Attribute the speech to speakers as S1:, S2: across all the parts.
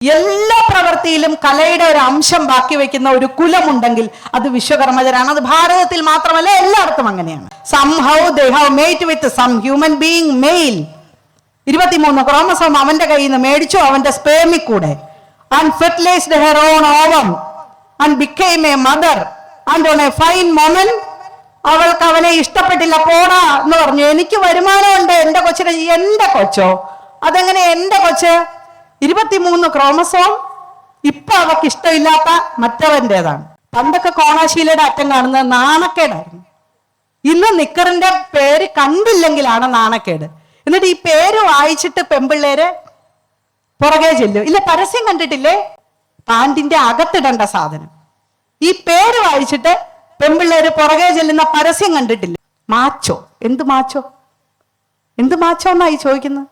S1: എല്ലാ പ്രവൃത്തിയിലും കലയുടെ ഒരു അംശം ബാക്കി വെക്കുന്ന ഒരു കുലമുണ്ടെങ്കിൽ അത് വിശ്വകർമ്മജരാണ്. അത് ഭാരതത്തിൽ മാത്രമല്ല, എല്ലായിടത്തും അങ്ങനെയാണ്. Somehow they have mate with some human being male. 23 chromosome അവന്റെ കയ്യിൽ നിന്ന് മേടിച്ചു, അവന്റെ സ്പേമിൽ കൂടെ. And fertilised her own ovum and became a mother and on a fine moment അവൾക്ക് അവനെ ഇഷ്ടപ്പെട്ടില്ല, പോടാ എന്ന് പറഞ്ഞു. എനിക്ക് വരുമാനമുണ്ട്, എന്റെ കൊച്ചിനെ. എന്റെ കൊച്ചോ? അതെങ്ങനെ എന്റെ കൊച്ച്? 23 ക്രോമസോം ഇപ്പൊ അവർക്ക് ഇഷ്ടമില്ലാത്ത മറ്റവന്റേതാണ്. പണ്ടൊക്കെ കോണാശീലയുടെ അറ്റം കാണുന്നത് നാണക്കേടായിരുന്നു. ഇന്ന് നിക്കറിന്റെ പേര് കണ്ടില്ലെങ്കിലാണ് നാണക്കേട്. എന്നിട്ട് ഈ പേര് വായിച്ചിട്ട് പെമ്പിള്ളേര് പുറകെ ചെല്ലും. ഇല്ല, പരസ്യം കണ്ടിട്ടില്ലേ? പാന്റിന്റെ അകത്തിടേണ്ട സാധനം. ഈ പേര് വായിച്ചിട്ട് പെമ്പിള്ളേര് പുറകെ ചെല്ലുന്ന പരസ്യം കണ്ടിട്ടില്ല. മാച്ചോ? എന്ത് മാച്ചോ? എന്ത് മാച്ചോ എന്നായി ചോദിക്കുന്നത്?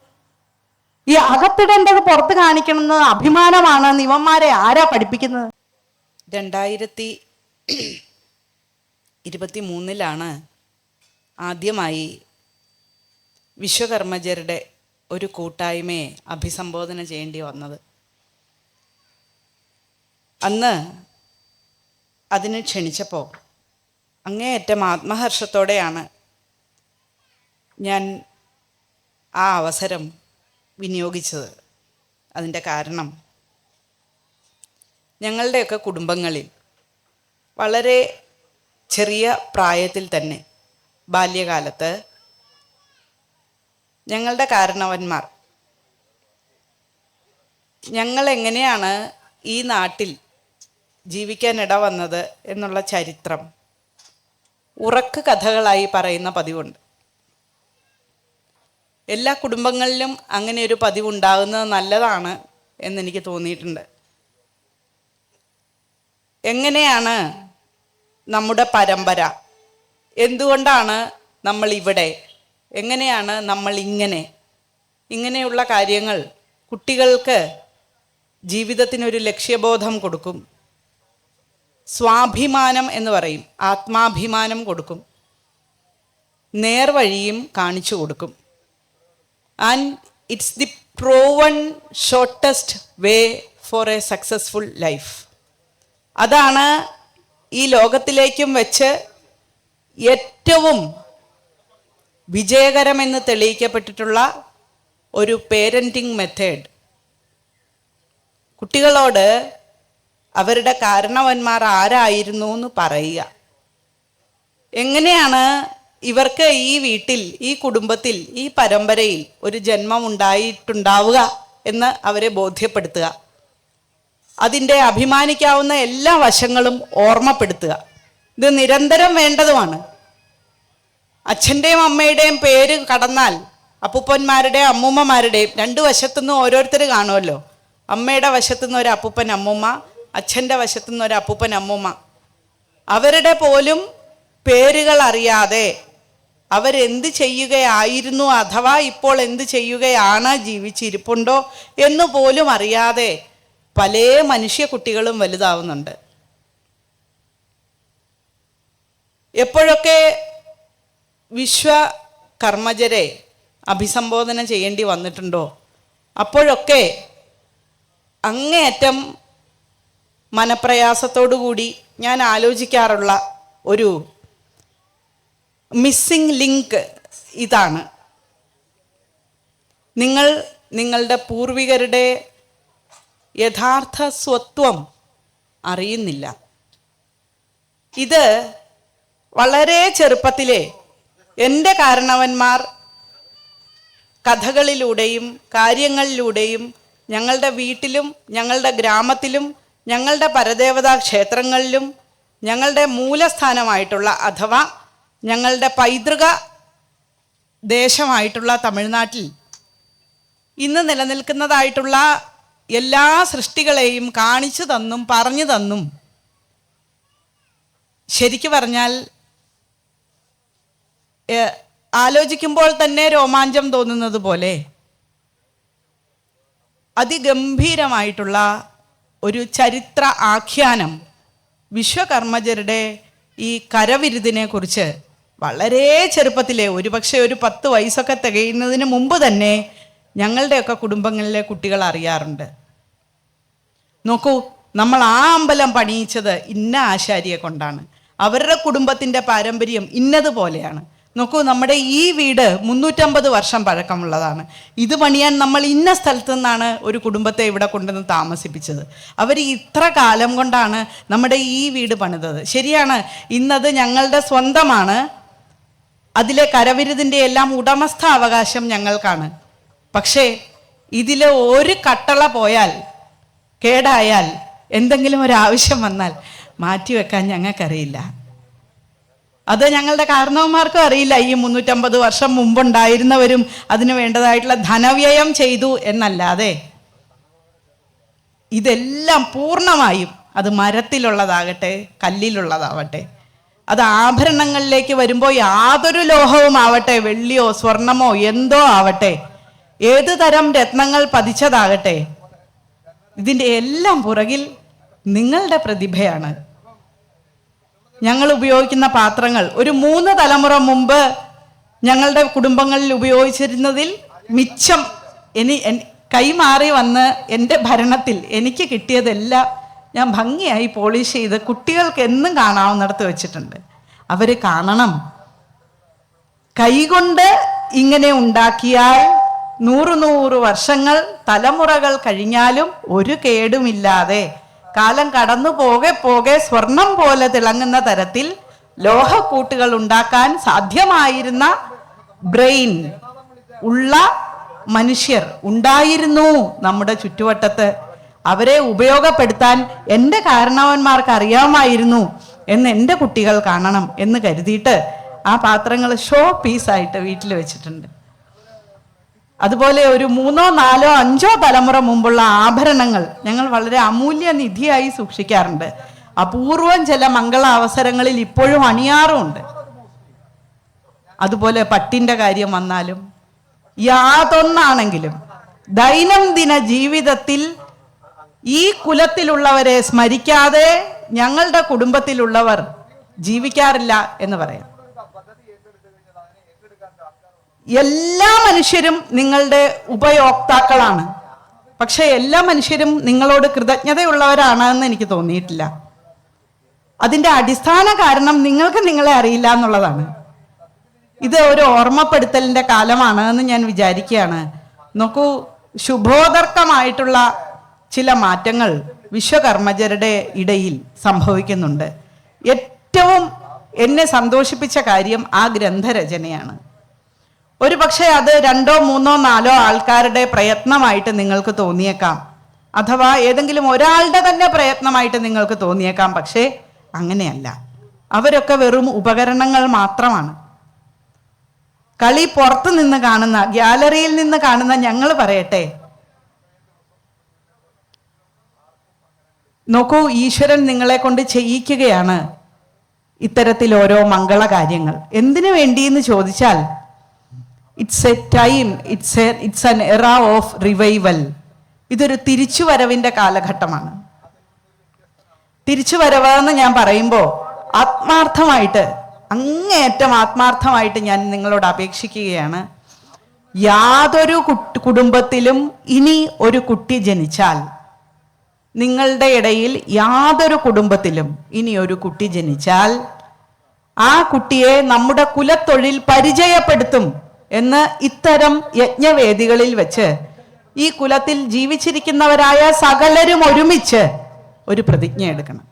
S1: ഈ അകത്തിടേണ്ടത് പുറത്ത് കാണിക്കണമെന്ന് അഭിമാനമാണ്. ഇവന്മാരെ ആരാ പഠിപ്പിക്കുന്നത്?
S2: 2023 ആദ്യമായി വിശ്വകർമ്മജരുടെ ഒരു കൂട്ടായ്മയെ അഭിസംബോധന ചെയ്യേണ്ടി വന്നത്. അന്ന് അതിന് ക്ഷണിച്ചപ്പോൾ അങ്ങേയറ്റം ആത്മഹർഷത്തോടെയാണ് ഞാൻ ആ അവസരം വിനിയോഗിച്ചത്. അതിൻ്റെ കാരണം, ഞങ്ങളുടെയൊക്കെ കുടുംബങ്ങളിൽ വളരെ ചെറിയ പ്രായത്തിൽ തന്നെ, ബാല്യകാലത്ത് ഞങ്ങളുടെ കാരണവന്മാർ ഞങ്ങൾ എങ്ങനെയാണ് ഈ നാട്ടിൽ ജീവിക്കാനിട വന്നത് എന്നുള്ള ചരിത്രം ഉറക്ക് കഥകളായി പറയുന്ന പതിവുണ്ട്. എല്ലാ കുടുംബങ്ങളിലും അങ്ങനെ ഒരു പതിവുണ്ടാകുന്നത് നല്ലതാണ് എന്നെനിക്ക് തോന്നിയിട്ടുണ്ട്. എങ്ങനെയാണ് നമ്മുടെ പരമ്പര, എന്തുകൊണ്ടാണ് നമ്മൾ ഇവിടെ, എങ്ങനെയാണ് നമ്മൾ ഇങ്ങനെയുള്ള കാര്യങ്ങൾ കുട്ടികൾക്ക് ജീവിതത്തിനൊരു ലക്ഷ്യബോധം കൊടുക്കും. സ്വാഭിമാനം എന്ന് പറയും, ആത്മാഭിമാനം കൊടുക്കും, നേർവഴിയും കാണിച്ചു കൊടുക്കും. And it's the proven shortest way for a successful life. അതാണ് ഈ ലോകത്തിലേക്കും വെച്ച് ഏറ്റവും വിജയകരമെന്ന് തെളിയിക്കപ്പെട്ടിട്ടുള്ള ഒരു പേരൻറ്റിങ് മെത്തേഡ്. കുട്ടികളോട് അവരുടെ കാരണവന്മാർ ആരായിരുന്നു എന്ന് പറയുക. എങ്ങനെയാണ് ഇവർക്ക് ഈ വീട്ടിൽ, ഈ കുടുംബത്തിൽ, ഈ പരമ്പരയിൽ ഒരു ജന്മം ഉണ്ടായിട്ടുണ്ടാവുക എന്ന് അവരെ ബോധ്യപ്പെടുത്തുക. അതിൻ്റെ അഭിമാനിക്കാവുന്ന എല്ലാ വശങ്ങളും ഓർമ്മപ്പെടുത്തുക. ഇത് നിരന്തരം വേണ്ടതുമാണ്. അച്ഛൻ്റെയും അമ്മയുടെയും പേര് കടന്നാൽ അപ്പൂപ്പന്മാരുടെയും അമ്മൂമ്മമാരുടെയും രണ്ട് വശത്തുനിന്നും ഓരോരുത്തർ കാണുമല്ലോ. അമ്മയുടെ വശത്തുനിന്ന് ഒരു അപ്പൂപ്പൻ അമ്മൂമ്മ, അച്ഛൻ്റെ വശത്തുനിന്ന് ഒരു അപ്പൂപ്പൻ അമ്മൂമ്മ. അവരുടെ പോലും പേരുകൾ അറിയാതെ അവരെന്ത് ചെയ്യുകയായിരുന്നു, അഥവാ ഇപ്പോൾ എന്ത് ചെയ്യുകയാണ്, ജീവിച്ചിരിപ്പുണ്ടോ എന്ന് പോലും അറിയാതെ പല മനുഷ്യ കുട്ടികളും വലുതാവുന്നുണ്ട്. എപ്പോഴൊക്കെ വിശ്വകർമ്മജരെ അഭിസംബോധന ചെയ്യേണ്ടി വന്നിട്ടുണ്ടോ അപ്പോഴൊക്കെ അങ്ങേയറ്റം മനപ്രയാസത്തോടുകൂടി ഞാൻ ആലോചിക്കാറുള്ള ഒരു മിസ്സിംഗ് ലിങ്ക് ഇതാണ്. നിങ്ങളുടെ പൂർവികരുടെ യഥാർത്ഥ സ്വത്വം അറിയുന്നില്ല. ഇത് വളരെ ചെറുപ്പത്തിലെ എൻ്റെ കാരണവന്മാർ കഥകളിലൂടെയും കാര്യങ്ങളിലൂടെയും ഞങ്ങളുടെ വീട്ടിലും ഞങ്ങളുടെ ഗ്രാമത്തിലും ഞങ്ങളുടെ പരദേവതാ ക്ഷേത്രങ്ങളിലും ഞങ്ങളുടെ മൂലസ്ഥാനമായിട്ടുള്ള അഥവാ ഞങ്ങളുടെ പൈതൃക ദേശമായിട്ടുള്ള തമിഴ്നാട്ടിൽ ഇന്ന് നിലനിൽക്കുന്നതായിട്ടുള്ള എല്ലാ സൃഷ്ടികളെയും കാണിച്ചു തന്നും പറഞ്ഞു തന്നും, ശരിക്കു പറഞ്ഞാൽ ആലോചിക്കുമ്പോൾ തന്നെ രോമാഞ്ചം തോന്നുന്നത് പോലെ അതിഗംഭീരമായിട്ടുള്ള ഒരു ചരിത്ര ആഖ്യാനം വിശ്വകർമ്മജരുടെ ഈ കരവിരുതിനെ കുറിച്ച് വളരെ ചെറുപ്പത്തിലെ, ഒരുപക്ഷെ ഒരു 10 വയസ്സൊക്കെ തികയുന്നതിന് മുമ്പ് തന്നെ ഞങ്ങളുടെയൊക്കെ കുടുംബങ്ങളിലെ കുട്ടികൾ അറിയാറുണ്ട്. നോക്കൂ, നമ്മൾ ആ അമ്പലം പണിയിച്ചത് ഇന്ന ആശാരിയെ കൊണ്ടാണ്, അവരുടെ കുടുംബത്തിൻ്റെ പാരമ്പര്യം ഇന്നതുപോലെയാണ്. നോക്കൂ, നമ്മുടെ ഈ വീട് 350 വർഷം പഴക്കമുള്ളതാണ്. ഇത് പണിയാൻ നമ്മൾ ഇന്ന സ്ഥലത്തു നിന്നാണ് ഒരു കുടുംബത്തെ ഇവിടെ കൊണ്ടുവന്ന് താമസിപ്പിച്ചത്. അവർ ഇത്ര കാലം കൊണ്ടാണ് നമ്മുടെ ഈ വീട് പണിതത്. ശരിയാണ്, ഇന്നത് ഞങ്ങളുടെ സ്വന്തമാണ്, അതിലെ കരവിരുതിൻ്റെ എല്ലാം ഉടമസ്ഥ അവകാശം ഞങ്ങൾക്കാണ്. പക്ഷേ ഇതിൽ ഒരു കട്ടള പോയാൽ, കേടായാൽ, എന്തെങ്കിലും ഒരാവശ്യം വന്നാൽ മാറ്റിവെക്കാൻ ഞങ്ങൾക്കറിയില്ല. അത് ഞങ്ങളുടെ കാരണവന്മാർക്കും അറിയില്ല. ഈ 350 വർഷം മുമ്പുണ്ടായിരുന്നവരും അതിന് വേണ്ടതായിട്ടുള്ള ധനവ്യയം ചെയ്തു എന്നല്ലാതെ ഇതെല്ലാം പൂർണ്ണമായും, അത് മരത്തിലുള്ളതാകട്ടെ കല്ലിലുള്ളതാവട്ടെ, അത് ആഭരണങ്ങളിലേക്ക് വരുമ്പോൾ യാതൊരു ലോഹവും ആവട്ടെ, വെള്ളിയോ സ്വർണമോ എന്തോ ആവട്ടെ, ഏത് തരം രത്നങ്ങൾ പതിച്ചതാകട്ടെ, ഇതിൻ്റെ എല്ലാം പുറകിൽ നിങ്ങളുടെ പ്രതിഭയാണ്. ഞങ്ങൾ ഉപയോഗിക്കുന്ന പാത്രങ്ങൾ ഒരു 3 തലമുറ മുമ്പ് ഞങ്ങളുടെ കുടുംബങ്ങളിൽ ഉപയോഗിച്ചിരുന്നതിൽ മിച്ചം കൈമാറി വന്ന് എൻ്റെ ഭരണത്തിൽ എനിക്ക് കിട്ടിയതെല്ലാം ഞാൻ ഭംഗിയായി പോളിഷ് ചെയ്ത് കുട്ടികൾക്ക് എന്നും കാണാവുന്നിടത്ത് വെച്ചിട്ടുണ്ട്. അവർ കാണണം. കൈകൊണ്ട് ഇങ്ങനെ ഉണ്ടാക്കിയാൽ 100 വർഷങ്ങൾ തലമുറകൾ കഴിഞ്ഞാലും ഒരു കേടുമില്ലാതെ കാലം കടന്നു പോകെ പോകെ സ്വർണം പോലെ തിളങ്ങുന്ന തരത്തിൽ ലോഹക്കൂട്ടുകൾ ഉണ്ടാക്കാൻ സാധ്യമായിരുന്ന ബ്രെയിൻ ഉള്ള മനുഷ്യർ ഉണ്ടായിരുന്നു നമ്മുടെ ചുറ്റുവട്ടത്ത്. അവരെ ഉപയോഗപ്പെടുത്താൻ എൻ്റെ കാരണവന്മാർക്ക് അറിയാമായിരുന്നു എന്ന് എൻ്റെ കുട്ടികൾ കാണണം എന്ന് കരുതിയിട്ട് ആ പാത്രങ്ങൾ ഷോ പീസായിട്ട് വീട്ടിൽ വെച്ചിട്ടുണ്ട്. അതുപോലെ ഒരു 3, 4, 5 തലമുറ മുമ്പുള്ള ആഭരണങ്ങൾ ഞങ്ങൾ വളരെ അമൂല്യ നിധിയായി സൂക്ഷിക്കാറുണ്ട്. അപൂർവം ചില മംഗള അവസരങ്ങളിൽ ഇപ്പോഴും അണിയാറുമുണ്ട്. അതുപോലെ പട്ടിൻ്റെ കാര്യം വന്നാലും യാതൊന്നാണെങ്കിലും ദൈനംദിന ജീവിതത്തിൽ ഈ കുലത്തിലുള്ളവരെ സ്മരിക്കാതെ ഞങ്ങളുടെ കുടുംബത്തിലുള്ളവർ ജീവിക്കാറില്ല എന്ന് പറയാം. എല്ലാ മനുഷ്യരും നിങ്ങളുടെ ഉപയോക്താക്കളാണ്. പക്ഷെ എല്ലാ മനുഷ്യരും നിങ്ങളോട് കൃതജ്ഞതയുള്ളവരാണ് എന്ന് എനിക്ക് തോന്നിയിട്ടില്ല. അതിൻ്റെ അടിസ്ഥാന കാരണം നിങ്ങൾക്ക് നിങ്ങളെ അറിയില്ല എന്നുള്ളതാണ്. ഇത് ഒരു ഓർമ്മപ്പെടുത്തലിൻ്റെ കാലമാണ് എന്ന് ഞാൻ വിചാരിക്കുകയാണ്. നോക്കൂ, ശുഭോദർക്കമായിട്ടുള്ള ചില മാറ്റങ്ങൾ വിശ്വകർമ്മജരുടെ ഇടയിൽ സംഭവിക്കുന്നുണ്ട്. ഏറ്റവും എന്നെ സന്തോഷിപ്പിച്ച കാര്യം ആ ഗ്രന്ഥരചനയാണ്. ഒരു പക്ഷേ അത് 2, 3, 4 ആൾക്കാരുടെ പ്രയത്നമായിട്ട് നിങ്ങൾക്ക് തോന്നിയേക്കാം, അഥവാ ഏതെങ്കിലും ഒരാളുടെ തന്നെ പ്രയത്നമായിട്ട് നിങ്ങൾക്ക് തോന്നിയേക്കാം. പക്ഷേ അങ്ങനെയല്ല. അവരൊക്കെ വെറും ഉപകരണങ്ങൾ മാത്രമാണ്. കളി പുറത്ത് നിന്ന് കാണുന്ന, ഗ്യാലറിയിൽ നിന്ന് കാണുന്ന ഞങ്ങൾ പറയട്ടെ, നോക്കൂ, ഈശ്വരൻ നിങ്ങളെ കൊണ്ട് ചെയ്യിക്കുകയാണ് ഇത്തരത്തിൽ ഓരോ മംഗളകാര്യങ്ങൾ. എന്തിനു വേണ്ടിയെന്ന് ചോദിച്ചാൽ, it's A time, it's an എറ ഓഫ് റിവൈവൽ. ഇതൊരു തിരിച്ചുവരവിൻ്റെ കാലഘട്ടമാണ്. തിരിച്ചുവരവ് എന്ന് ഞാൻ പറയുമ്പോൾ ആത്മാർത്ഥമായിട്ട്, അങ്ങേയറ്റം ആത്മാർത്ഥമായിട്ട് ഞാൻ നിങ്ങളോട് അപേക്ഷിക്കുകയാണ്. യാതൊരു കുടുംബത്തിലും ഇനി ഒരു കുട്ടി ജനിച്ചാൽ, നിങ്ങളുടെ ഇടയിൽ യാതൊരു കുടുംബത്തിലും ഇനി ഒരു കുട്ടി ജനിച്ചാൽ ആ കുട്ടിയെ നമ്മുടെ കുലത്തൊഴിൽ പരിചയപ്പെടുത്തും എന്ന് ഇത്തരം യജ്ഞവേദികളിൽ വെച്ച് ഈ കുലത്തിൽ ജീവിച്ചിരിക്കുന്നവരായ സകലരും ഒരുമിച്ച് ഒരു പ്രതിജ്ഞ എടുക്കണം.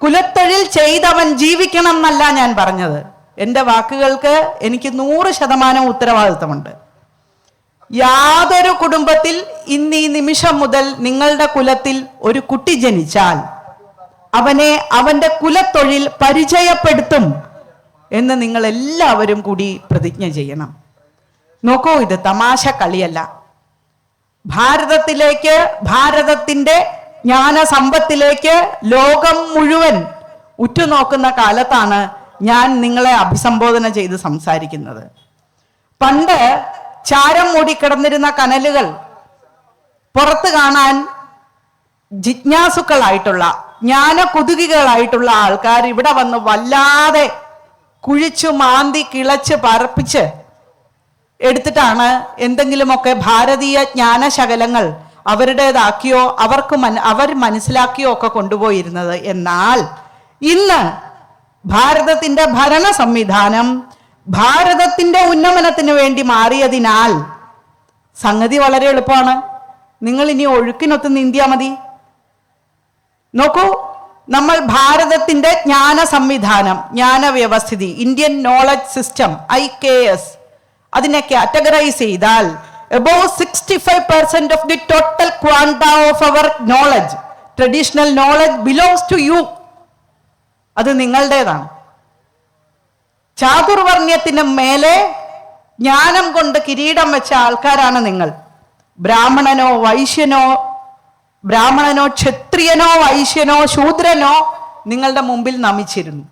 S2: കുലത്തൊഴിൽ ചെയ്തവൻ ജീവിക്കണം എന്നല്ല ഞാൻ പറഞ്ഞത്. എൻ്റെ വാക്കുകൾക്ക് എനിക്ക് 100% ഉത്തരവാദിത്വമുണ്ട്. യാതൊരു കുടുംബത്തിൽ ഇന്ന് ഈ നിമിഷം മുതൽ നിങ്ങളുടെ കുലത്തിൽ ഒരു കുട്ടി ജനിച്ചാൽ അവനെ അവൻ്റെ കുലത്തൊഴിൽ പരിചയപ്പെടുത്തും എന്ന് നിങ്ങൾ എല്ലാവരും കൂടി പ്രതിജ്ഞ ചെയ്യണം. നോക്കൂ, ഇത് തമാശ കളിയല്ല. ഭാരതത്തിലേക്ക്, ഭാരതത്തിൻ്റെ ജ്ഞാനസമ്പത്തിലേക്ക് ലോകം മുഴുവൻ ഉറ്റുനോക്കുന്ന കാലത്താണ് ഞാൻ നിങ്ങളെ അഭിസംബോധന ചെയ്ത് സംസാരിക്കുന്നത്. പണ്ട് ചാരം മൂടിക്കിടന്നിരുന്ന കനലുകൾ പുറത്ത് കാണാൻ ജിജ്ഞാസുക്കളായിട്ടുള്ള, ജ്ഞാനകുതുകികളായിട്ടുള്ള ആൾക്കാർ ഇവിടെ വന്ന് വല്ലാതെ കുഴിച്ചു മാന്തി കിളച്ച് പറപ്പിച്ച് എടുത്തിട്ടാണ് എന്തെങ്കിലുമൊക്കെ ഭാരതീയ ജ്ഞാനശകലങ്ങൾ അവരുടേതാക്കിയോ അവർ മനസ്സിലാക്കിയോ ഒക്കെ കൊണ്ടുപോയിരുന്നത്. എന്നാൽ ഇന്ന് ഭാരതത്തിന്റെ ഭരണ സംവിധാനം ഭാരതത്തിന്റെ ഉന്നമനത്തിന് വേണ്ടി മാറിയതിനാൽ സംഗതി വളരെ എളുപ്പമാണ്. നിങ്ങൾ ഇനി ഒഴുക്കിനൊത്ത് നീന്തിയാൽ മതി. നോക്കൂ, നമ്മൾ ഭാരതത്തിന്റെ ജ്ഞാന സംവിധാനം, ജ്ഞാന വ്യവസ്ഥിതി, ഇന്ത്യൻ നോളജ് സിസ്റ്റം IKS, അതിനെ കാറ്റഗറൈസ് ചെയ്താൽ above 65% of the total quanta of our knowledge, traditional knowledge belongs to you. അത് നിങ്ങളുടേതാണ്. ചാതുർവർണ്ണ്യത്തിന് മേലെ ജ്ഞാനം കൊണ്ട് കിരീടം വെച്ച ആൾക്കാരാണ് നിങ്ങൾ. ബ്രാഹ്മണനോ ക്ഷത്രിയനോ വൈശ്യനോ ശൂദ്രനോ നിങ്ങളുടെ മുമ്പിൽ നമിച്ചിരുന്നു.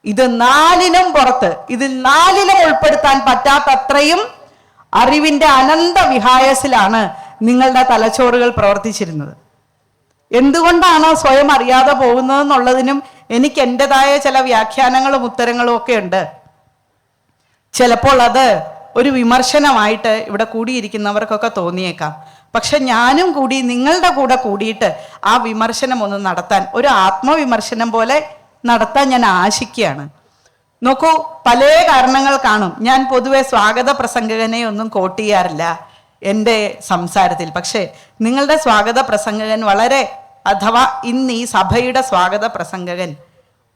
S2: ഇത് നാലിനും പുറത്ത്, ഇതിൽ നാലിനും ഉൾപ്പെടുത്താൻ പറ്റാത്തത്രയും അറിവിന്റെ അനന്ത വിഹായസിലാണ് നിങ്ങളുടെ തലച്ചോറുകൾ പ്രവർത്തിച്ചിരുന്നത്. എന്തുകൊണ്ടാണ് സ്വയം അറിയാതെ പോകുന്നതെന്നുള്ളതിനും എനിക്ക് എൻ്റെതായ ചില വ്യാഖ്യാനങ്ങളും ഉത്തരങ്ങളും ഒക്കെ ഉണ്ട്. ചിലപ്പോൾ അത് ഒരു വിമർശനമായിട്ട് ഇവിടെ കൂടിയിരിക്കുന്നവർക്കൊക്കെ തോന്നിയേക്കാം. പക്ഷെ ഞാനും കൂടി നിങ്ങളുടെ കൂടെ കൂടിയിട്ട് ആ വിമർശനം ഒന്ന് നടത്താൻ, ഒരു ആത്മവിമർശനം പോലെ നടത്താൻ ഞാൻ ആശിക്കുകയാണ്. നോക്കൂ, പല കാരണങ്ങൾ കാണും. ഞാൻ പൊതുവെ സ്വാഗത പ്രസംഗകനെ ഒന്നും കോട്ട് ചെയ്യാറില്ല എൻ്റെ സംസാരത്തിൽ. പക്ഷേ നിങ്ങളുടെ സ്വാഗത പ്രസംഗകൻ അഥവാ ഇന്ന് ഈ സഭയുടെ സ്വാഗത പ്രസംഗകൻ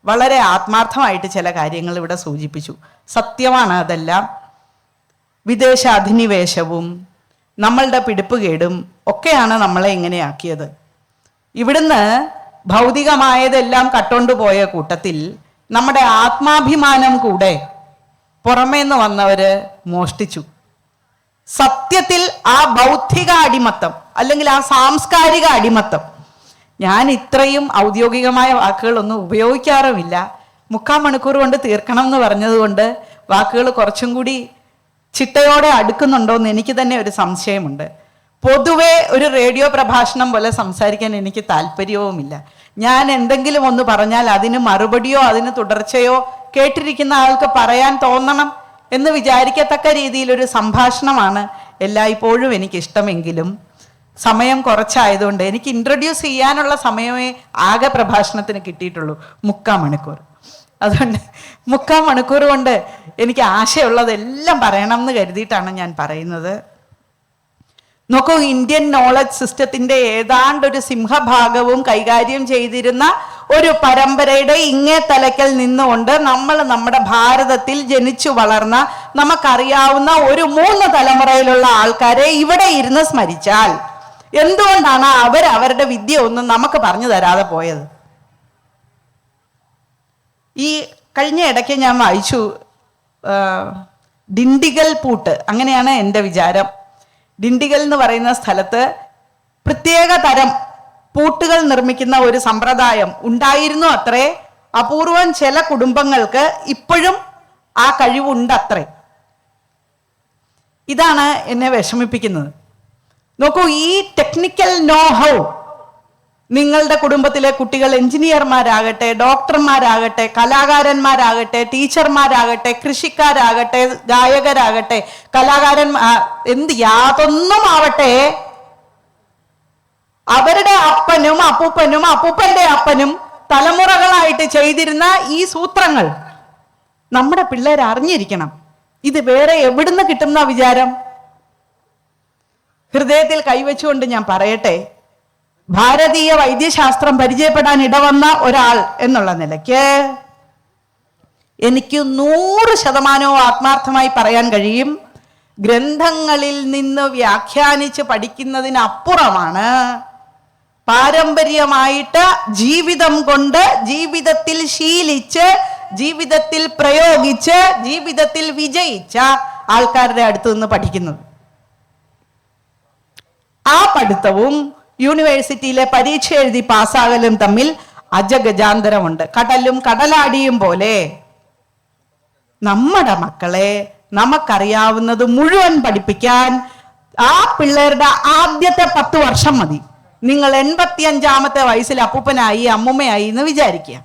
S2: വളരെ ആത്മാർത്ഥമായിട്ട് ചില കാര്യങ്ങൾ ഇവിടെ സൂചിപ്പിച്ചു. സത്യമാണ് അതെല്ലാം. വിദേശ അധിനിവേശവും നമ്മളുടെ പിടിപ്പുകേടും ഒക്കെയാണ് നമ്മളെ ഇങ്ങനെയാക്കിയത്. ഇവിടുന്ന് ഭൗതികമായതെല്ലാം കട്ടോണ്ടുപോയ കൂട്ടത്തിൽ നമ്മുടെ ആത്മാഭിമാനം കൂടെ പുറമേന്ന് വന്നവര് മോഷ്ടിച്ചു. സത്യത്തിൽ ആ ബൗദ്ധിക അടിമത്തം അല്ലെങ്കിൽ ആ സാംസ്കാരിക അടിമത്തം, ഞാൻ ഇത്രയും ഔദ്യോഗികമായ വാക്കുകളൊന്നും ഉപയോഗിക്കാറുമില്ല. 3/4 മണിക്കൂർ കൊണ്ട് തീർക്കണം എന്ന് പറഞ്ഞതുകൊണ്ട് വാക്കുകൾ കുറച്ചും കൂടി ചിട്ടയോടെ അടുക്കുന്നുണ്ടോയെന്ന് എനിക്ക് തന്നെ ഒരു സംശയമുണ്ട്. പൊതുവെ ഒരു റേഡിയോ പ്രഭാഷണം പോലെ സംസാരിക്കാൻ എനിക്ക് താല്പര്യവുമില്ല. ഞാൻ എന്തെങ്കിലും ഒന്ന് പറഞ്ഞാൽ അതിന് മറുപടിയോ അതിന് തുടർച്ചയോ കേട്ടിരിക്കുന്ന ആൾക്ക് പറയാൻ തോന്നണം എന്ന് വിചാരിക്കത്തക്ക രീതിയിലൊരു സംഭാഷണമാണ് എല്ലായ്പ്പോഴും എനിക്കിഷ്ടമെങ്കിലും സമയം കുറച്ചായതുകൊണ്ട് എനിക്ക് ഇൻട്രൊഡ്യൂസ് ചെയ്യാനുള്ള സമയമേ ആകെ പ്രഭാഷണത്തിന് കിട്ടിയിട്ടുള്ളൂ 3/4 മണിക്കൂർ. അതുകൊണ്ട് 3/4 മണിക്കൂർ കൊണ്ട് എനിക്ക് ആശയമുള്ളതെല്ലാം പറയണം എന്ന് കരുതിയിട്ടാണ് ഞാൻ പറയുന്നത്. നോക്കൂ, ഇന്ത്യൻ നോളജ് സിസ്റ്റത്തിന്റെ ഏതാണ്ടൊരു സിംഹഭാഗവും കൈകാര്യം ചെയ്തിരുന്ന ഒരു പരമ്പരയുടെ ഇങ്ങേ തലക്കൽ നിന്നുകൊണ്ട് നമ്മൾ നമ്മുടെ ഭാരതത്തിൽ ജനിച്ചു വളർന്ന നമുക്കറിയാവുന്ന ഒരു 3 തലമുറയിലുള്ള ആൾക്കാരെ ഇവിടെ ഇരുന്ന് സ്മരിച്ചാൽ എന്തുകൊണ്ടാണ് അവരുടെ വിദ്യ ഒന്നും നമുക്ക് പറഞ്ഞു തരാതെ പോയത്? ഈ കഴിഞ്ഞ ഇടയ്ക്ക് ഞാൻ വായിച്ചു ഡിണ്ടിഗൽ പൂട്ട്, അങ്ങനെയാണ് എൻ്റെ വിചാരം. ഡിണ്ടിഗൽ എന്ന് പറയുന്ന സ്ഥലത്ത് പ്രത്യേക തരം പൂട്ടുകൾ നിർമ്മിക്കുന്ന ഒരു സമ്പ്രദായം ഉണ്ടായിരുന്നു അത്രേ. അപൂർവം ചില കുടുംബങ്ങൾക്ക് ഇപ്പോഴും ആ കഴിവുണ്ടത്രേ. ഇതാണ് എന്നെ വിഷമിപ്പിക്കുന്നത്. നോക്കൂ, ഈ ടെക്നിക്കൽ നോ ഹൗ നിങ്ങളുടെ കുടുംബത്തിലെ കുട്ടികൾ എഞ്ചിനീയർമാരാകട്ടെ, ഡോക്ടർമാരാകട്ടെ, കലാകാരന്മാരാകട്ടെ, ടീച്ചർമാരാകട്ടെ, കൃഷിക്കാരാകട്ടെ, ഗായകരാകട്ടെ, യാതൊന്നും ആവട്ടെ, അവരുടെ അപ്പനും അപ്പൂപ്പനും അപ്പൂപ്പന്റെ അപ്പനും തലമുറകളായിട്ട് ചെയ്തിരുന്ന ഈ സൂത്രങ്ങൾ നമ്മുടെ പിള്ളേർ അറിഞ്ഞിരിക്കണം. ഇത് വേറെ എവിടുന്ന് കിട്ടുന്ന വിചാരം? ഹൃദയത്തിൽ കൈവച്ചുകൊണ്ട് ഞാൻ പറയട്ടെ, ഭാരതീയ വൈദ്യശാസ്ത്രം പരിചയപ്പെടാൻ ഇടവന്ന ഒരാൾ എന്നുള്ള നിലയ്ക്ക് എനിക്ക് 100% ആത്മാർത്ഥമായി പറയാൻ കഴിയും, ഗ്രന്ഥങ്ങളിൽ നിന്ന് വ്യാഖ്യാനിച്ച് പഠിക്കുന്നതിനപ്പുറമാണ് പാരമ്പര്യമായിട്ട് ജീവിതം കൊണ്ട്, ജീവിതത്തിൽ ശീലിച്ച്, ജീവിതത്തിൽ പ്രയോഗിച്ച്, ജീവിതത്തിൽ വിജയിച്ച ആൾക്കാരുടെ അടുത്ത് നിന്ന് പഠിക്കുന്നത്. ആ പഠിത്തവും യൂണിവേഴ്സിറ്റിയിലെ പരീക്ഷ എഴുതി പാസ്സാകലും തമ്മിൽ അജഗജാന്തരമുണ്ട്. കടലും കടലാടിയും പോലെ നമ്മുടെ മക്കളെ നമുക്കറിയാവുന്നത് മുഴുവൻ പഠിപ്പിക്കാൻ ആ പിള്ളേരുടെ ആദ്യത്തെ 10 വർഷം മതി. നിങ്ങൾ 85-ാമത്തെ വയസ്സിൽ അപ്പൂപ്പനായി അമ്മുമ്മയായി എന്ന് വിചാരിക്കുക.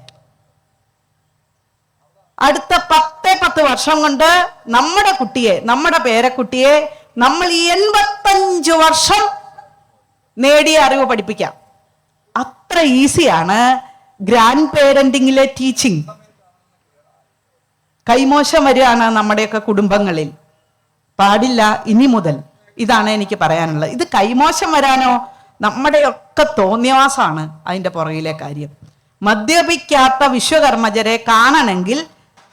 S2: അടുത്ത 10 വർഷം കൊണ്ട് നമ്മുടെ കുട്ടിയെ, നമ്മുടെ പേരക്കുട്ടിയെ നമ്മൾ ഈ 85 വർഷം നേടിയ അറിവ് പഠിപ്പിക്കാം. അത്ര ഈസിയാണ് ഗ്രാൻഡ് പേരന്റിങ്ങിലെ ടീച്ചിങ്. കൈമോശം വരികയാണ് നമ്മുടെയൊക്കെ കുടുംബങ്ങളിൽ. പാടില്ല ഇനി മുതൽ. ഇതാണ് എനിക്ക് പറയാനുള്ളത്. ഇത് കൈമോശം വരാനോ നമ്മുടെയൊക്കെ തോന്നിയവാസമാണ് അതിൻ്റെ പുറകിലെ കാര്യം. മദ്യപിക്കാത്ത വിശ്വകർമ്മജരെ കാണണമെങ്കിൽ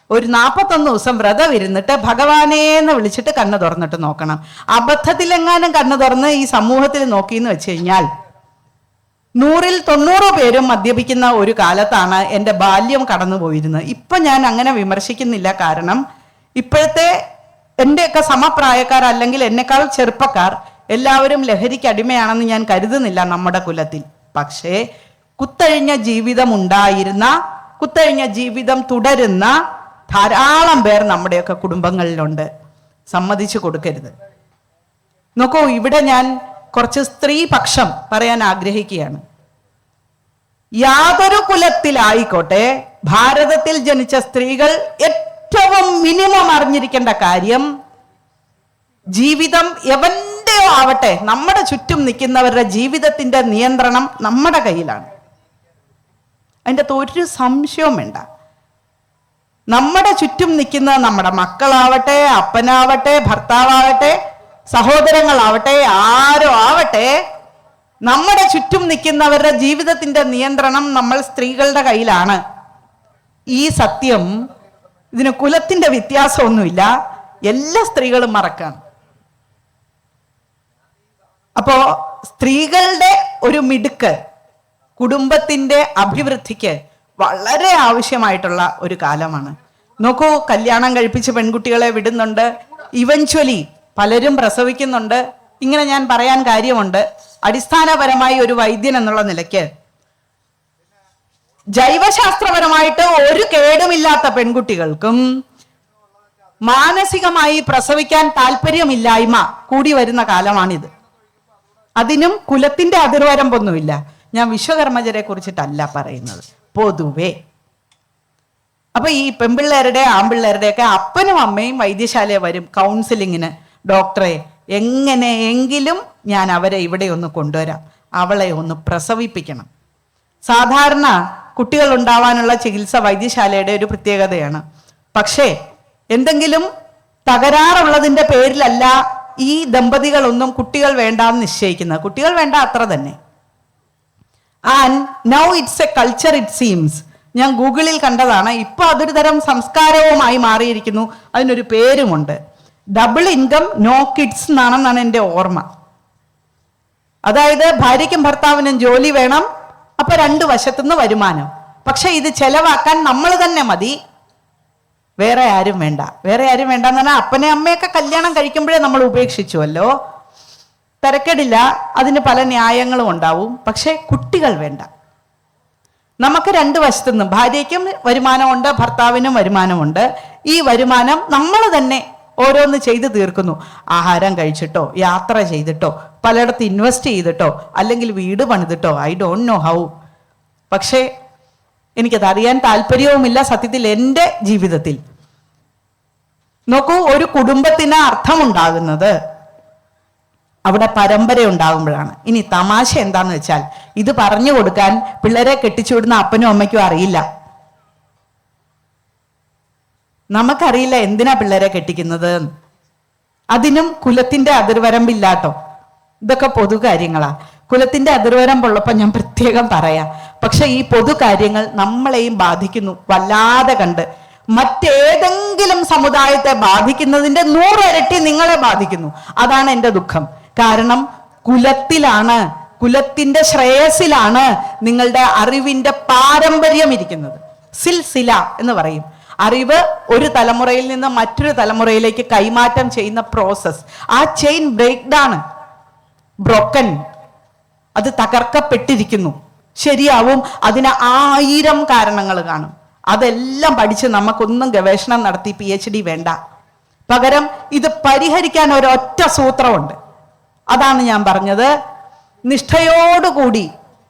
S2: ഒരു 41 ദിവസം വ്രതം ഇരുന്നിട്ട് ഭഗവാനേന്ന് വിളിച്ചിട്ട് കണ്ണ് തുറന്നിട്ട് നോക്കണം. അബദ്ധത്തിലെങ്ങാനും കണ്ണ് തുറന്ന് ഈ സമൂഹത്തിൽ നോക്കിയെന്ന് വെച്ച് കഴിഞ്ഞാൽ 100-ൽ 90 പേരും മദ്യപിക്കുന്ന ഒരു കാലത്താണ് എൻ്റെ ബാല്യം കടന്നു പോയിരുന്നത്. ഇപ്പം ഞാൻ അങ്ങനെ വിമർശിക്കുന്നില്ല. കാരണം ഇപ്പോഴത്തെ എൻ്റെയൊക്കെ സമപ്രായക്കാർ അല്ലെങ്കിൽ എന്നെക്കാൾ ചെറുപ്പക്കാർ എല്ലാവരും ലഹരിക്ക് അടിമയാണെന്ന് ഞാൻ കരുതുന്നില്ല നമ്മുടെ കുലത്തിൽ. പക്ഷേ കുത്തഴിഞ്ഞ ജീവിതം ഉണ്ടായിരുന്ന, കുത്തഴിഞ്ഞ ജീവിതം തുടരുന്ന ധാരാളം പേർ നമ്മുടെയൊക്കെ കുടുംബങ്ങളിലുണ്ട്. സമ്മതിച്ചു കൊടുക്കരുത്. നോക്കൂ, ഇവിടെ ഞാൻ കുറച്ച് സ്ത്രീപക്ഷം പറയാൻ ആഗ്രഹിക്കുകയാണ്. യാതൊരു കുലത്തിലായിക്കോട്ടെ, ഭാരതത്തിൽ ജനിച്ച സ്ത്രീകൾ ഏറ്റവും മിനിമം അറിഞ്ഞിരിക്കേണ്ട കാര്യം, ജീവിതം എവന്റെയോ ആവട്ടെ, നമ്മുടെ ചുറ്റും നിൽക്കുന്നവരുടെ ജീവിതത്തിന്റെ നിയന്ത്രണം നമ്മുടെ കയ്യിലാണ്. അതിൻ്റെ ഒരു സംശയവും വേണ്ട. നമ്മുടെ ചുറ്റും നിൽക്കുന്ന നമ്മുടെ മക്കളാവട്ടെ, അപ്പനാവട്ടെ, ഭർത്താവാവട്ടെ, സഹോദരങ്ങളാവട്ടെ, ആരോ ആവട്ടെ, നമ്മുടെ ചുറ്റും നിൽക്കുന്നവരുടെ ജീവിതത്തിന്റെ നിയന്ത്രണം നമ്മൾ സ്ത്രീകളുടെ കയ്യിലാണ്. ഈ സത്യം, ഇതിന് കുലത്തിന്റെ വ്യത്യാസമൊന്നുമില്ല. എല്ലാ സ്ത്രീകളും മറക്കാണ്. അപ്പോ സ്ത്രീകളുടെ ഒരു മിടുക്ക് കുടുംബത്തിന്റെ അഭിവൃദ്ധിക്ക് വളരെ ആവശ്യമായിട്ടുള്ള ഒരു കാലമാണ്. നോക്കൂ, കല്യാണം കഴിപ്പിച്ച് പെൺകുട്ടികളെ വിടുന്നുണ്ട്. ഇവഞ്ച്വലി പലരും പ്രസവിക്കുന്നുണ്ട്. ഇങ്ങനെ ഞാൻ പറയാൻ കാര്യമുണ്ട്. അടിസ്ഥാനപരമായി ഒരു വൈദ്യൻ എന്നുള്ള നിലയ്ക്ക് ജൈവശാസ്ത്രപരമായിട്ട് ഒരു കേടുമില്ലാത്ത പെൺകുട്ടികൾക്കും മാനസികമായി പ്രസവിക്കാൻ താല്പര്യമില്ലായ്മ കൂടി വരുന്ന കാലമാണിത്. അതിനും കുലത്തിന്റെ അതിർവരമ്പൊന്നുമില്ല. ഞാൻ വിശ്വകർമ്മജരെ കുറിച്ചിട്ടല്ല പറയുന്നത്, പൊതുവേ. അപ്പൊ ഈ പെൺപിള്ളേരുടെ ആൺപിള്ളേരുടെയൊക്കെ അപ്പനും അമ്മയും വൈദ്യശാലയിൽ വരും കൗൺസിലിങ്ങിന്. ഡോക്ടറെ, എങ്ങനെയെങ്കിലും ഞാൻ അവരെ ഇവിടെ ഒന്ന് കൊണ്ടുവരാം, അവളെ ഒന്ന് പ്രസവിപ്പിക്കണം. സാധാരണ കുട്ടികൾ ഉണ്ടാവാനുള്ള ചികിത്സ വൈദ്യശാലയുടെ ഒരു പ്രത്യേകതയാണ്. പക്ഷേ എന്തെങ്കിലും തകരാറുള്ളതിൻ്റെ പേരിലല്ല ഈ ദമ്പതികളൊന്നും കുട്ടികൾ വേണ്ടാന്ന് നിശ്ചയിക്കുന്നത്. കുട്ടികൾ വേണ്ട, അത്ര തന്നെ. And now it's A culture, it seems. ഞാൻ ഗൂഗിളിൽ കണ്ടതാണ്. ഇപ്പോൾ അതൊരു തരം സംസ്കാരവുമായി മാറിയിരിക്കുന്നു. അതിനൊരു പേരുമുണ്ട്. ഡബിൾ ഇൻകം നോ കിഡ്സ് എന്നാണെന്നാണ് എൻ്റെ ഓർമ്മ. അതായത് ഭാര്യയ്ക്കും ഭർത്താവിനും ജോലി വേണം, അപ്പൊ 2 വശത്തുനിന്ന് വരുമാനം. പക്ഷെ ഇത് ചെലവാക്കാൻ നമ്മൾ തന്നെ മതി, വേറെ ആരും വേണ്ട. വേറെ ആരും വേണ്ട എന്ന് പറഞ്ഞാൽ അപ്പനെ അമ്മയൊക്കെ കല്യാണം കഴിക്കുമ്പോഴേ നമ്മൾ ഉപേക്ഷിച്ചുവല്ലോ, തിരക്കേടില്ല, അതിന് പല ന്യായങ്ങളും ഉണ്ടാവും. പക്ഷെ കുട്ടികൾ വേണ്ട. നമുക്ക് 2 വശത്തുനിന്നും, ഭാര്യയ്ക്കും വരുമാനമുണ്ട്, ഭർത്താവിനും വരുമാനമുണ്ട്. ഈ വരുമാനം നമ്മൾ തന്നെ ഓരോന്ന് ചെയ്ത് തീർക്കുന്നു. ആഹാരം കഴിച്ചിട്ടോ, യാത്ര ചെയ്തിട്ടോ, പലയിടത്ത് ഇൻവെസ്റ്റ് ചെയ്തിട്ടോ, അല്ലെങ്കിൽ വീട് പണിതിട്ടോ, ഐ ഡോണ്ട് നോ ഹൗ. പക്ഷേ എനിക്കത് അറിയാൻ താല്പര്യവുമില്ല സത്യത്തിൽ എൻ്റെ ജീവിതത്തിൽ. നോക്കൂ, ഒരു കുടുംബത്തിന് അർത്ഥമുണ്ടാകുന്നത് അവിടെ പരമ്പര ഉണ്ടാകുമ്പോഴാണ്. ഇനി തമാശ എന്താന്ന് വെച്ചാൽ, ഇത് പറഞ്ഞു കൊടുക്കാൻ പിള്ളേരെ കെട്ടിച്ചുവിടുന്ന അപ്പനും അമ്മയ്ക്കും അറിയില്ല. നമുക്കറിയില്ല എന്തിനാ പിള്ളേരെ കെട്ടിക്കുന്നത്. അതിനും കുലത്തിന്റെ അതിർവരമ്പില്ലാട്ടോ. ഇതൊക്കെ പൊതു കാര്യങ്ങളാ. കുലത്തിന്റെ അതിർവരമ്പുള്ളപ്പോൾ ഞാൻ പ്രത്യേകം പറയാം. പക്ഷെ ഈ പൊതു കാര്യങ്ങൾ നമ്മളെയും ബാധിക്കുന്നു വല്ലാതെ കണ്ട്. മറ്റേതെങ്കിലും സമുദായത്തെ ബാധിക്കുന്നതിന്റെ 100 ഇരട്ടി നിങ്ങളെ ബാധിക്കുന്നു. അതാണ് എൻ്റെ ദുഃഖം. കാരണം കുലത്തിലാണ്, കുലത്തിന്റെ ശ്രേയസിലാണ് നിങ്ങളുടെ അറിവിന്റെ പാരമ്പര്യം ഇരിക്കുന്നത്. സിൽസില എന്ന് പറയും. അറിവ് ഒരു തലമുറയിൽ നിന്ന് മറ്റൊരു തലമുറയിലേക്ക് കൈമാറ്റം ചെയ്യുന്ന പ്രോസസ്. ആ ചെയിൻ ബ്രോക്കൺ, അത് തകർക്കപ്പെട്ടിരിക്കുന്നു. ശരിയാവും, അതിന് 1000 കാരണങ്ങൾ കാണും. അതെല്ലാം പഠിച്ച് നമുക്കൊന്നും ഗവേഷണം നടത്തി PhD വേണ്ട. പകരം ഇത് പരിഹരിക്കാൻ ഒരൊറ്റ സൂത്രമുണ്ട്. അതാണ് ഞാൻ പറഞ്ഞത്. നിഷ്ഠയോടുകൂടി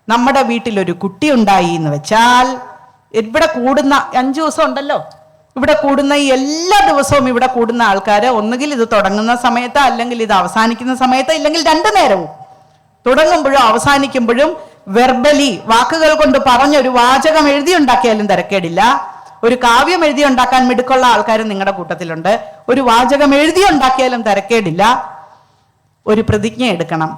S2: നമ്മുടെ വീട്ടിലൊരു കുട്ടി ഉണ്ടായി എന്ന് വെച്ചാൽ, ഇവിടെ കൂടുന്ന 5 ദിവസം ഉണ്ടല്ലോ, ഇവിടെ കൂടുന്ന എല്ലാ ദിവസവും ഇവിടെ കൂടുന്ന ആൾക്കാര് ഒന്നുകിൽ ഇത് തുടങ്ങുന്ന സമയത്ത്, അല്ലെങ്കിൽ ഇത് അവസാനിക്കുന്ന സമയത്ത്, ഇല്ലെങ്കിൽ 2 നേരവും
S1: തുടങ്ങുമ്പോഴും അവസാനിക്കുമ്പോഴും വെർബലി, വാക്കുകൾ കൊണ്ട് പറഞ്ഞൊരു വാചകം എഴുതിയുണ്ടാക്കിയാലും തിരക്കേടില്ല. ഒരു കാവ്യം എഴുതിയുണ്ടാക്കാൻ മിടുക്കുള്ള ആൾക്കാരും നിങ്ങളുടെ കൂട്ടത്തിലുണ്ട്. ഒരു വാചകം എഴുതിയുണ്ടാക്കിയാലും തിരക്കേടില്ല. ഒരു പ്രതിജ്ഞ എടുക്കണം.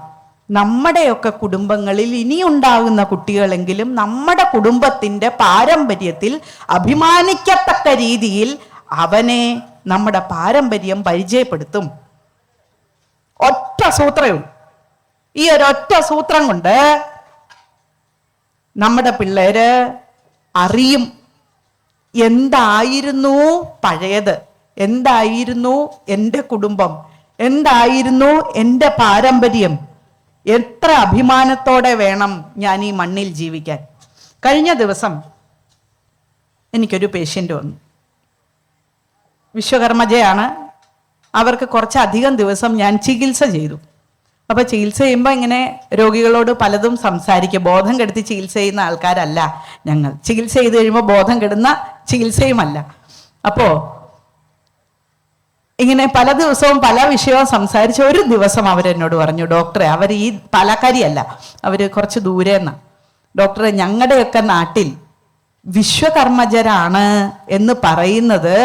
S1: നമ്മുടെയൊക്കെ കുടുംബങ്ങളിൽ ഇനിയുണ്ടാകുന്ന കുട്ടികളെങ്കിലും നമ്മുടെ കുടുംബത്തിന്റെ പാരമ്പര്യത്തിൽ അഭിമാനിക്കത്തക്ക രീതിയിൽ അവനെ നമ്മുടെ പാരമ്പര്യം പരിചയപ്പെടുത്തും. ഒറ്റ സൂത്രമേ ഉള്ളൂ. ഈ ഒരൊറ്റ സൂത്രം കൊണ്ട് നമ്മുടെ പിള്ളേര് അറിയും എന്തായിരുന്നു പഴയത്, എന്തായിരുന്നു എൻ്റെ കുടുംബം, എന്തായിരുന്നു എൻ്റെ പാരമ്പര്യം, എത്ര അഭിമാനത്തോടെ വേണം ഞാൻ ഈ മണ്ണിൽ ജീവിക്കാൻ. കഴിഞ്ഞ ദിവസം എനിക്കൊരു പേഷ്യൻ്റ് വന്നു. വിശ്വകർമ്മജയാണ്. അവർക്ക് കുറച്ചധികം ദിവസം ഞാൻ ചികിത്സ ചെയ്തു. അപ്പോൾ ചികിത്സ ചെയ്യുമ്പോൾ ഇങ്ങനെ രോഗികളോട് പലതും സംസാരിക്കും. ബോധം കെടുത്തി ചികിത്സ ചെയ്യുന്ന ആൾക്കാരല്ല ഞങ്ങൾ. ചികിത്സ ചെയ്ത് കഴിയുമ്പോൾ ബോധം കെടുന്ന ചികിത്സയുമല്ല. അപ്പോൾ ഇങ്ങനെ പല ദിവസവും പല വിഷയവും സംസാരിച്ച് ഒരു ദിവസം അവരെന്നോട് പറഞ്ഞു, ഡോക്ടറെ, അവർ ഈ പാലക്കാരിയല്ല, അവർ കുറച്ച് ദൂരെ നിന്നാണ്. ഡോക്ടറെ, ഞങ്ങളുടെയൊക്കെ നാട്ടിൽ വിശ്വകർമ്മജരാണ് എന്ന് പറയുന്നത്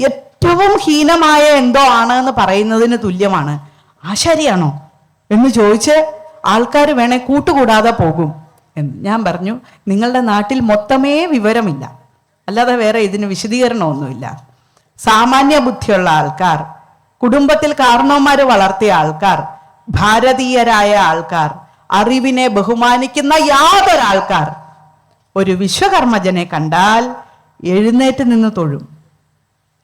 S1: ഏറ്റവും ഹീനമായ എന്തോ ആണ് എന്ന് പറയുന്നതിന് തുല്യമാണ്. ആശാരിയാണോ എന്ന് ചോദിച്ച് ആൾക്കാർ വേണേ കൂട്ടുകൂടാതെ പോകും എന്ന് ഞാൻ പറഞ്ഞു. നിങ്ങളുടെ നാട്ടിൽ മൊത്തമേ വിവരമില്ല, അല്ലാതെ വേറെ ഇതിന് വിശദീകരണമൊന്നുമില്ല. സാമാന്യ ബുദ്ധിയുള്ള ആൾക്കാർ, കുടുംബത്തിൽ കാരണവന്മാർ വളർത്തിയ ആൾക്കാർ, ഭാരതീയരായ ആൾക്കാർ, അറിവിനെ ബഹുമാനിക്കുന്ന യാതൊരാൾക്കാർ ഒരു വിശ്വകർമ്മജനെ കണ്ടാൽ എഴുന്നേറ്റ് നിന്ന് തൊഴും.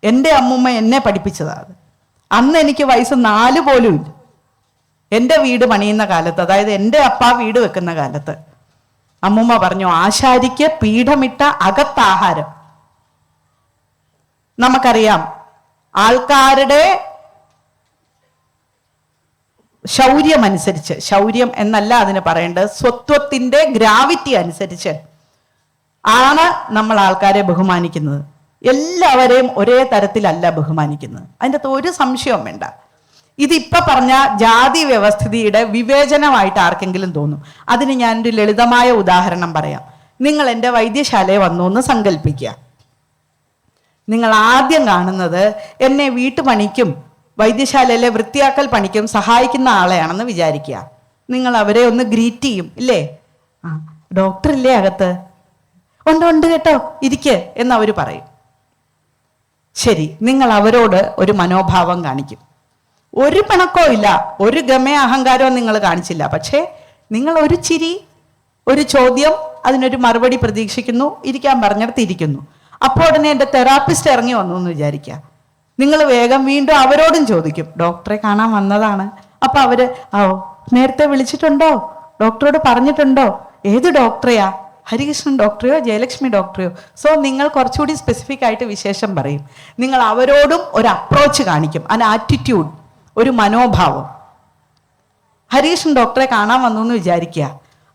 S1: എൻ്റെ അമ്മൂമ്മ എന്നെ പഠിപ്പിച്ചതാണ്. അന്ന് എനിക്ക് വയസ്സ് 4 പോലും ഇല്ല. എൻ്റെ വീട് പണിയുന്ന കാലത്ത്, അതായത് എൻ്റെ അപ്പ വീട് വെക്കുന്ന കാലത്ത് അമ്മൂമ്മ പറഞ്ഞു, ആശാരിക്ക് പീഠമിട്ട അകത്താഹാരം. നമുക്കറിയാം, ആൾക്കാരുടെ ശൗര്യമനുസരിച്ച്, ശൗര്യം എന്നല്ല അതിന് പറയേണ്ടത്, സ്വത്വത്തിന്റെ ഗ്രാവിറ്റി അനുസരിച്ച് ആണ് നമ്മൾ ആൾക്കാരെ ബഹുമാനിക്കുന്നത്. എല്ലാവരെയും ഒരേ തരത്തിലല്ല ബഹുമാനിക്കുന്നത്. അതിൻ്റെ അകത്ത് ഒരു സംശയവും വേണ്ട. ഇതിപ്പോ പറഞ്ഞ ജാതി വ്യവസ്ഥിതിയുടെ വിവേചനമായിട്ട് ആർക്കെങ്കിലും തോന്നും. അതിന് ഞാനൊരു ലളിതമായ ഉദാഹരണം പറയാം. നിങ്ങൾ എൻ്റെ വൈദ്യശാലയിൽ വന്നു എന്ന് സങ്കല്പിക്കുക. നിങ്ങൾ ആദ്യം കാണുന്നത് എന്നെ വീട്ടുപണിക്കും വൈദ്യശാലയിലെ വൃത്തിയാക്കൽ പണിക്കും സഹായിക്കുന്ന ആളെയാണെന്ന് വിചാരിക്കുക. നിങ്ങൾ അവരെ ഒന്ന് ഗ്രീറ്റ് ചെയ്യും, ഇല്ലേ? ആ, ഡോക്ടർ ഇല്ലേ അകത്ത്? ഉണ്ട് കേട്ടോ, ഇരിക്ക് എന്ന് അവർ പറയും. ശരി, നിങ്ങൾ അവരോട് ഒരു മനോഭാവം കാണിക്കും. ഒരു പിണക്കോ ഇല്ല, ഒരു ഗമയ അഹങ്കാരവും നിങ്ങൾ കാണിച്ചില്ല. പക്ഷേ നിങ്ങൾ ഒരു ചിരി, ഒരു ചോദ്യം, അതിനൊരു മറുപടി പ്രതീക്ഷിക്കുന്നു, ഇരിക്കാൻ പറഞ്ഞിടത്ത് ഇരിക്കുന്നു. അപ്പോൾ ഉടനെ എൻ്റെ തെറാപ്പിസ്റ്റ് ഇറങ്ങി വന്നു എന്ന് വിചാരിക്കുക. നിങ്ങൾ വേഗം വീണ്ടും അവരോടും ചോദിക്കും, ഡോക്ടറെ കാണാൻ വന്നതാണ്. അപ്പൊ അവര്, നേരത്തെ വിളിച്ചിട്ടുണ്ടോ, ഡോക്ടറോട് പറഞ്ഞിട്ടുണ്ടോ, ഏത് ഡോക്ടറെയാ, ഹരികൃഷ്ണൻ ഡോക്ടറെയോ ജയലക്ഷ്മി ഡോക്ടറെയോ? സോ നിങ്ങൾ കുറച്ചുകൂടി സ്പെസിഫിക് ആയിട്ട് വിശേഷം പറയും. നിങ്ങൾ അവരോടും ഒരു അപ്രോച്ച് കാണിക്കും, an ആറ്റിറ്റ്യൂഡ്, ഒരു മനോഭാവം. ഹരികൃഷ്ണൻ ഡോക്ടറെ കാണാൻ വന്നു എന്ന് വിചാരിക്കുക.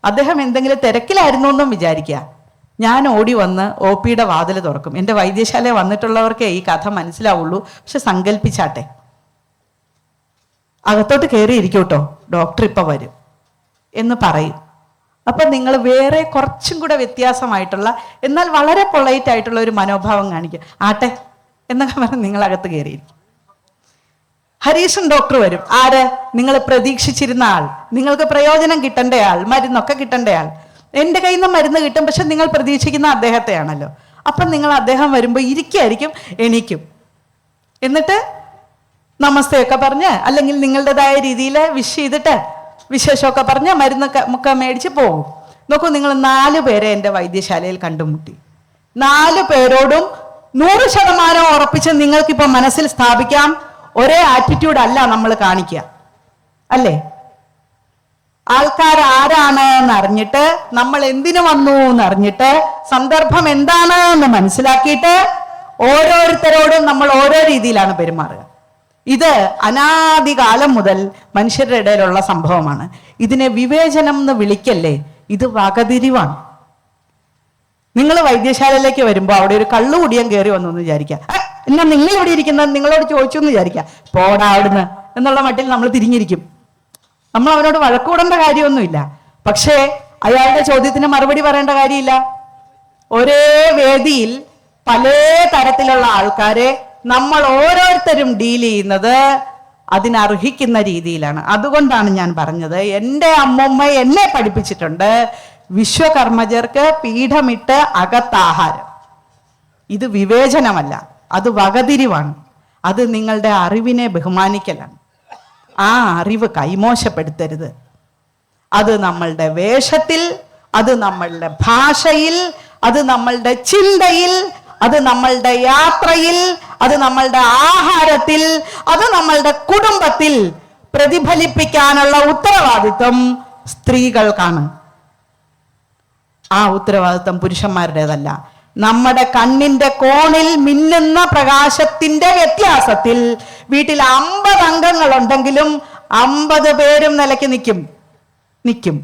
S1: അദ്ദേഹം എന്തെങ്കിലും തിരക്കിലായിരുന്നു എന്നും വിചാരിക്കുക. ഞാൻ ഓടി വന്ന് OPയുടെ വാതിൽ തുറക്കും. എൻ്റെ വൈദ്യശാലയിൽ വന്നിട്ടുള്ളവർക്കേ ഈ കഥ മനസ്സിലാവുള്ളൂ. പക്ഷെ സങ്കല്പിച്ചാട്ടെ, അകത്തോട്ട് കയറി ഇരിക്കൂട്ടോ, ഡോക്ടർ ഇപ്പൊ വരും എന്ന് പറയും. അപ്പൊ നിങ്ങൾ വേറെ കുറച്ചും കൂടെ വ്യത്യാസമായിട്ടുള്ള എന്നാൽ വളരെ പൊളൈറ്റ് ആയിട്ടുള്ള ഒരു മനോഭാവം കാണിക്കുക. ആട്ടെ എന്നൊക്കെ പറഞ്ഞ് നിങ്ങൾ അകത്ത് കയറിയിരിക്കും. ഹരീഷൻ ഡോക്ടർ വരും. ആര്? നിങ്ങൾ പ്രതീക്ഷിച്ചിരുന്ന ആൾ, നിങ്ങൾക്ക് പ്രയോജനം കിട്ടേണ്ട ആൾ, മരുന്നൊക്കെ കിട്ടേണ്ട ആൾ. എൻ്റെ കയ്യിൽ നിന്ന് മരുന്ന് കിട്ടും, പക്ഷെ നിങ്ങൾ പ്രതീക്ഷിക്കുന്ന അദ്ദേഹത്തെയാണല്ലോ. അപ്പം നിങ്ങൾ അദ്ദേഹം വരുമ്പോൾ ഇരിക്കായിരിക്കും, എണീക്കും. എന്നിട്ട് നമസ്തയൊക്കെ പറഞ്ഞ്, അല്ലെങ്കിൽ നിങ്ങളുടേതായ രീതിയിൽ വിഷ് ചെയ്തിട്ട് വിശേഷമൊക്കെ പറഞ്ഞ് മരുന്നൊക്കെ ഒക്കെ മേടിച്ച് പോകും. നോക്കൂ, നിങ്ങൾ 4 പേരെ എൻ്റെ വൈദ്യശാലയിൽ കണ്ടുമുട്ടി. 4 പേരോടും 100% ഉറപ്പിച്ച് നിങ്ങൾക്കിപ്പോൾ മനസ്സിൽ സ്ഥാപിക്കാം, ഒരേ ആറ്റിറ്റ്യൂഡ് അല്ല നമ്മൾ കാണിക്കുക, അല്ലേ? ആൾക്കാർ ആരാണ് എന്നറിഞ്ഞിട്ട്, നമ്മൾ എന്തിനു വന്നു എന്നറിഞ്ഞിട്ട്, സന്ദർഭം എന്താണ് എന്ന് മനസ്സിലാക്കിയിട്ട് ഓരോരുത്തരോടും നമ്മൾ ഓരോ രീതിയിലാണ് പെരുമാറുക. ഇത് അനാദികാലം മുതൽ മനുഷ്യരുടെ ഇടയിലുള്ള സംഭവമാണ്. ഇതിനെ വിവേചനം എന്ന് വിളിക്കല്ലേ, ഇത് വകതിരിവാണ്. നിങ്ങൾ വൈദ്യശാലയിലേക്ക് വരുമ്പോൾ അവിടെ ഒരു കള്ളുകുടിയൻ കയറി വന്നു എന്ന് വിചാരിക്കുക. എന്നാ നിങ്ങൾ ഇവിടെ ഇരിക്കുന്നത് നിങ്ങളോട് ചോദിച്ചു എന്ന് വിചാരിക്കുക, പോടാ അവിടുന്ന് എന്നുള്ള മട്ടിൽ നമ്മൾ തിരിഞ്ഞിരിക്കും. നമ്മൾ അവനോട് വഴക്കൂടേണ്ട കാര്യമൊന്നുമില്ല. പക്ഷേ അയാളുടെ ചോദ്യത്തിന് മറുപടി പറയേണ്ട കാര്യമില്ല. ഒരേ വേദിയിൽ പല തരത്തിലുള്ള ആൾക്കാരെ നമ്മൾ ഓരോരുത്തരും ഡീൽ ചെയ്യുന്നത് അതിനർഹിക്കുന്ന രീതിയിലാണ്. അതുകൊണ്ടാണ് ഞാൻ പറഞ്ഞത്, എൻ്റെ അമ്മൂമ്മ എന്നെ പഠിപ്പിച്ചിട്ടുണ്ട്, വിശ്വകർമ്മജർക്ക് പീഠമിട്ട് അകത്താഹാരം. ഇത് വിവേചനമല്ല, അത് വകതിരിവാണ്. അത് നിങ്ങളുടെ അറിവിനെ ബഹുമാനിക്കലാണ്. ആ അറിവ് കൈമോശപ്പെടുത്തരുത്. അത് നമ്മളുടെ വേഷത്തിൽ, അത് നമ്മളുടെ ഭാഷയിൽ, അത് നമ്മളുടെ ചിന്തയിൽ, അത് നമ്മളുടെ യാത്രയിൽ, അത് നമ്മളുടെ ആഹാരത്തിൽ, അത് നമ്മളുടെ കുടുംബത്തിൽ പ്രതിഫലിപ്പിക്കാനുള്ള ഉത്തരവാദിത്വം സ്ത്രീകൾക്കാണ്. ആ ഉത്തരവാദിത്വം പുരുഷന്മാരുടേതല്ല. നമ്മുടെ കണ്ണിന്റെ കോണിൽ മിന്നുന്ന പ്രകാശത്തിന്റെ വ്യത്യാസത്തിൽ വീട്ടിൽ 50 അംഗങ്ങളുണ്ടെങ്കിലും 50 പേരും നിലയ്ക്ക് നിൽക്കും.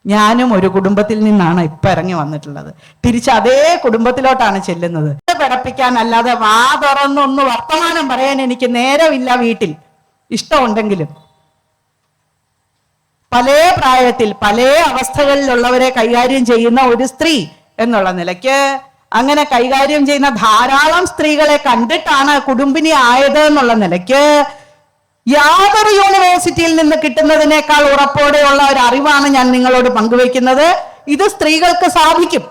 S1: ഞാനും ഒരു കുടുംബത്തിൽ നിന്നാണ് ഇപ്പൊ ഇറങ്ങി വന്നിട്ടുള്ളത്. തിരിച്ച് അതേ കുടുംബത്തിലോട്ടാണ് ചെല്ലുന്നത്. പിറപ്പിക്കാനല്ലാതെ വാ തുറന്നൊന്ന് വർത്തമാനം പറയാൻ എനിക്ക് നേരമില്ല. വീട്ടിൽ ഇഷ്ടമുണ്ടെങ്കിലും പല പ്രായത്തിൽ പല അവസ്ഥകളിലുള്ളവരെ കൈകാര്യം ചെയ്യുന്ന ഒരു സ്ത്രീ എന്നുള്ള നിലയ്ക്ക് അങ്ങനെ കൈകാര്യം ചെയ്യുന്ന ധാരാളം സ്ത്രീകളെ കണ്ടിട്ടാണ് കുടുംബിനി ആയത് എന്നുള്ള നിലയ്ക്ക് യാതൊരു യൂണിവേഴ്സിറ്റിയിൽ നിന്ന് കിട്ടുന്നതിനേക്കാൾ ഉറപ്പോടെയുള്ള ഒരു അറിവാണ് ഞാൻ നിങ്ങളോട് പങ്കുവെക്കുന്നത്. ഇത് സ്ത്രീകൾക്ക് സാധിക്കും.